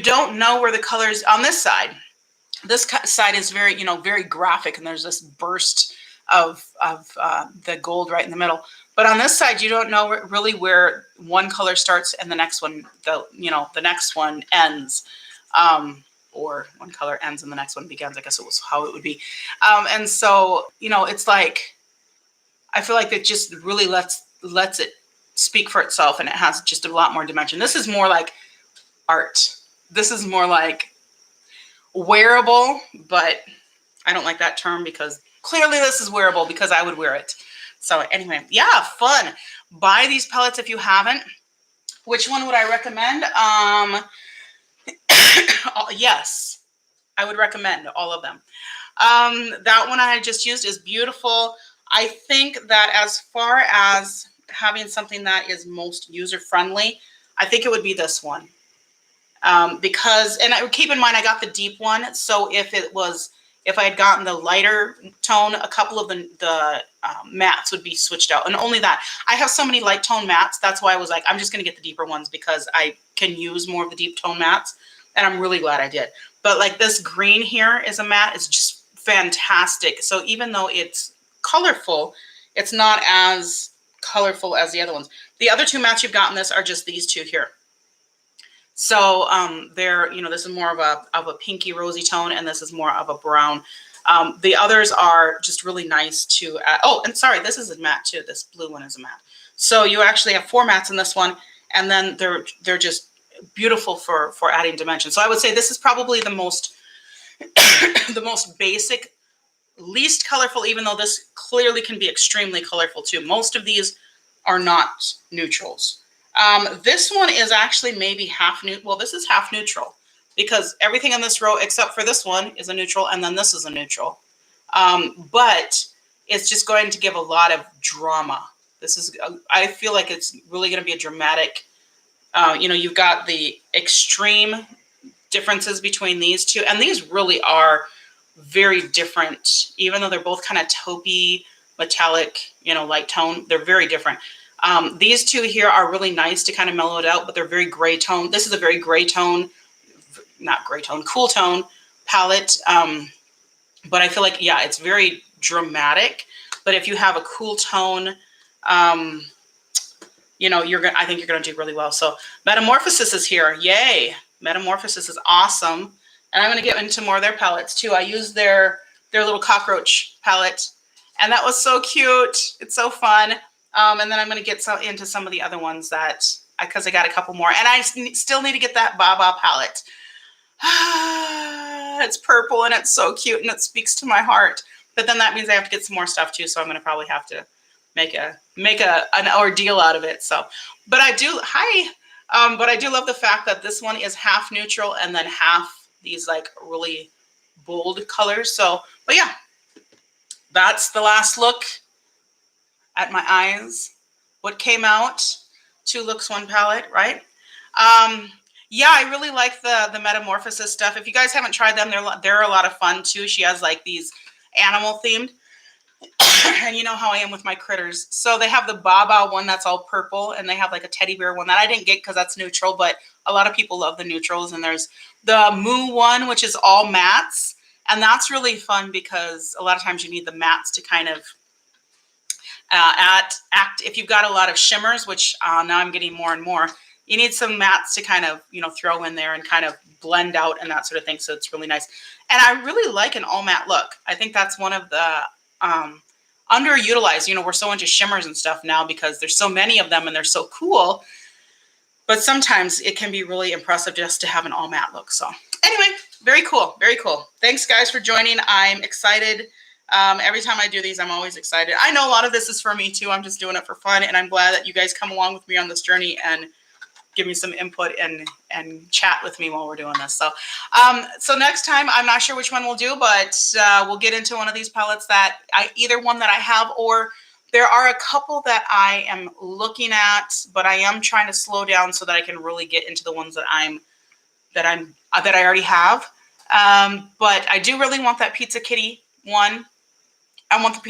don't know where the colors on this side. This side is very, very graphic, and there's this burst of the gold right in the middle. But on this side, you don't know really where one color starts and the next one, the next one ends, or one color ends and the next one begins. I guess it was how it would be. And so, it's like, I feel like it just really lets it speak for itself, and it has just a lot more dimension. This is more like art. This is more like wearable, but I don't like that term because clearly this is wearable because I would wear it. So anyway, yeah, fun. Buy these palettes if you haven't. Which one would I recommend? Yes, I would recommend all of them. That one I just used is beautiful. I think that as far as having something that is most user-friendly, I think it would be this one. Because, and keep in mind, I got the deep one. So if I had gotten the lighter tone, a couple of the mattes would be switched out. And only that. I have so many light tone mattes. That's why I was like, I'm just going to get the deeper ones because I can use more of the deep tone mattes. And I'm really glad I did. But like this green here is a matte. It's just fantastic. So even though it's colorful, it's not as colorful as the other ones. The other two mattes you've gotten this are just these two here. So they're, you know, this is more of a pinky rosy tone, and this is more of a brown. The others are just really nice to add. Oh, and sorry, this is a matte too. This blue one is a matte. So you actually have 4 mattes in this one, and then they're just beautiful for adding dimension. So I would say this is probably the most the most basic, least colorful, even though this clearly can be extremely colorful too. Most of these are not neutrals. This one is actually maybe half neutral. Well, this is half neutral because everything in this row except for this one is a neutral, and then this is a neutral. But it's just going to give a lot of drama. This is, I feel like it's really going to be a dramatic, you know, you've got the extreme differences between these two, and these really are very different, even though they're both kind of taupey, metallic, you know, light tone. They're very different. These two here are really nice to kind of mellow it out, but they're very gray tone. This is a very gray tone, not gray tone, cool tone palette. But I feel like, yeah, it's very dramatic. But if you have a cool tone, you know, I think you're gonna do really well. So Metamorphosis is here. Yay. Metamorphosis is awesome. And I'm gonna get into more of their palettes too. I used their little cockroach palette, and that was so cute. It's so fun. And then I'm going to get into some of the other ones that, because I got a couple more. And I still need to get that Baba palette. It's purple and it's so cute and it speaks to my heart. But then that means I have to get some more stuff too. So I'm going to probably have to make an ordeal out of it. So, but I do, but I do love the fact that this one is half neutral and then half these like really bold colors. So, but yeah, that's the last look at my eyes. What came out? 2 looks, 1 palette, right? Yeah, I really like the Metamorphosis stuff. If you guys haven't tried them, they're a lot of fun too. She has like these animal themed, and you know how I am with my critters. So they have the Baba one that's all purple, and they have like a teddy bear one that I didn't get because that's neutral, but a lot of people love the neutrals. And there's the Moo one, which is all mattes, and that's really fun because a lot of times you need the mattes to kind of act. If you've got a lot of shimmers, which now I'm getting more and more, you need some mattes to kind of, you know, throw in there and kind of blend out and that sort of thing. So it's really nice. And I really like an all matte look. I think that's one of the underutilized. You know, we're so into shimmers and stuff now because there's so many of them and they're so cool. But sometimes it can be really impressive just to have an all matte look. So anyway, very cool. Very cool. Thanks guys for joining. I'm excited. Every time I do these, I'm always excited. I know a lot of this is for me too. I'm just doing it for fun. And I'm glad that you guys come along with me on this journey and give me some input and chat with me while we're doing this. So, so next time, I'm not sure which one we'll do, but we'll get into one of these palettes that either one that I have, or there are a couple that I am looking at, but I am trying to slow down so that I can really get into the ones that I already have. But I do really want that Pizza Kitty one. I want the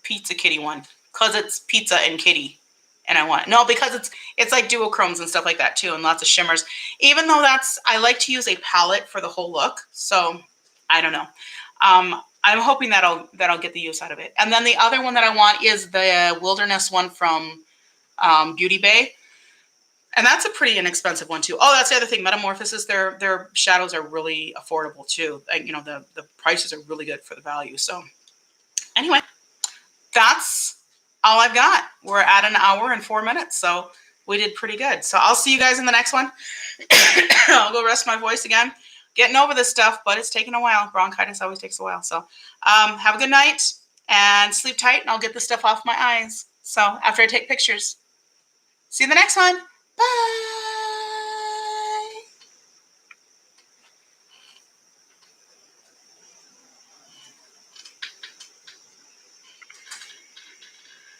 Pizza Kitty one because it's pizza and kitty, and I want it. No, because it's like duochromes and stuff like that too, and lots of shimmers. Even though I like to use a palette for the whole look, so I don't know. I'm hoping that I'll get the use out of it. And then the other one that I want is the Wilderness one from Beauty Bay, and that's a pretty inexpensive one too. Oh, that's the other thing. Metamorphosis, their shadows are really affordable too. You know, the prices are really good for the value. So anyway, that's all I've got. We're at 1 hour and 4 minutes, so we did pretty good. So I'll see you guys in the next one. I'll go rest my voice again. getting over this stuff, but it's taking a while. Bronchitis always takes a while. So have a good night and sleep tight, and I'll get this stuff off my eyes. So after I take pictures. See you in the next one. Bye.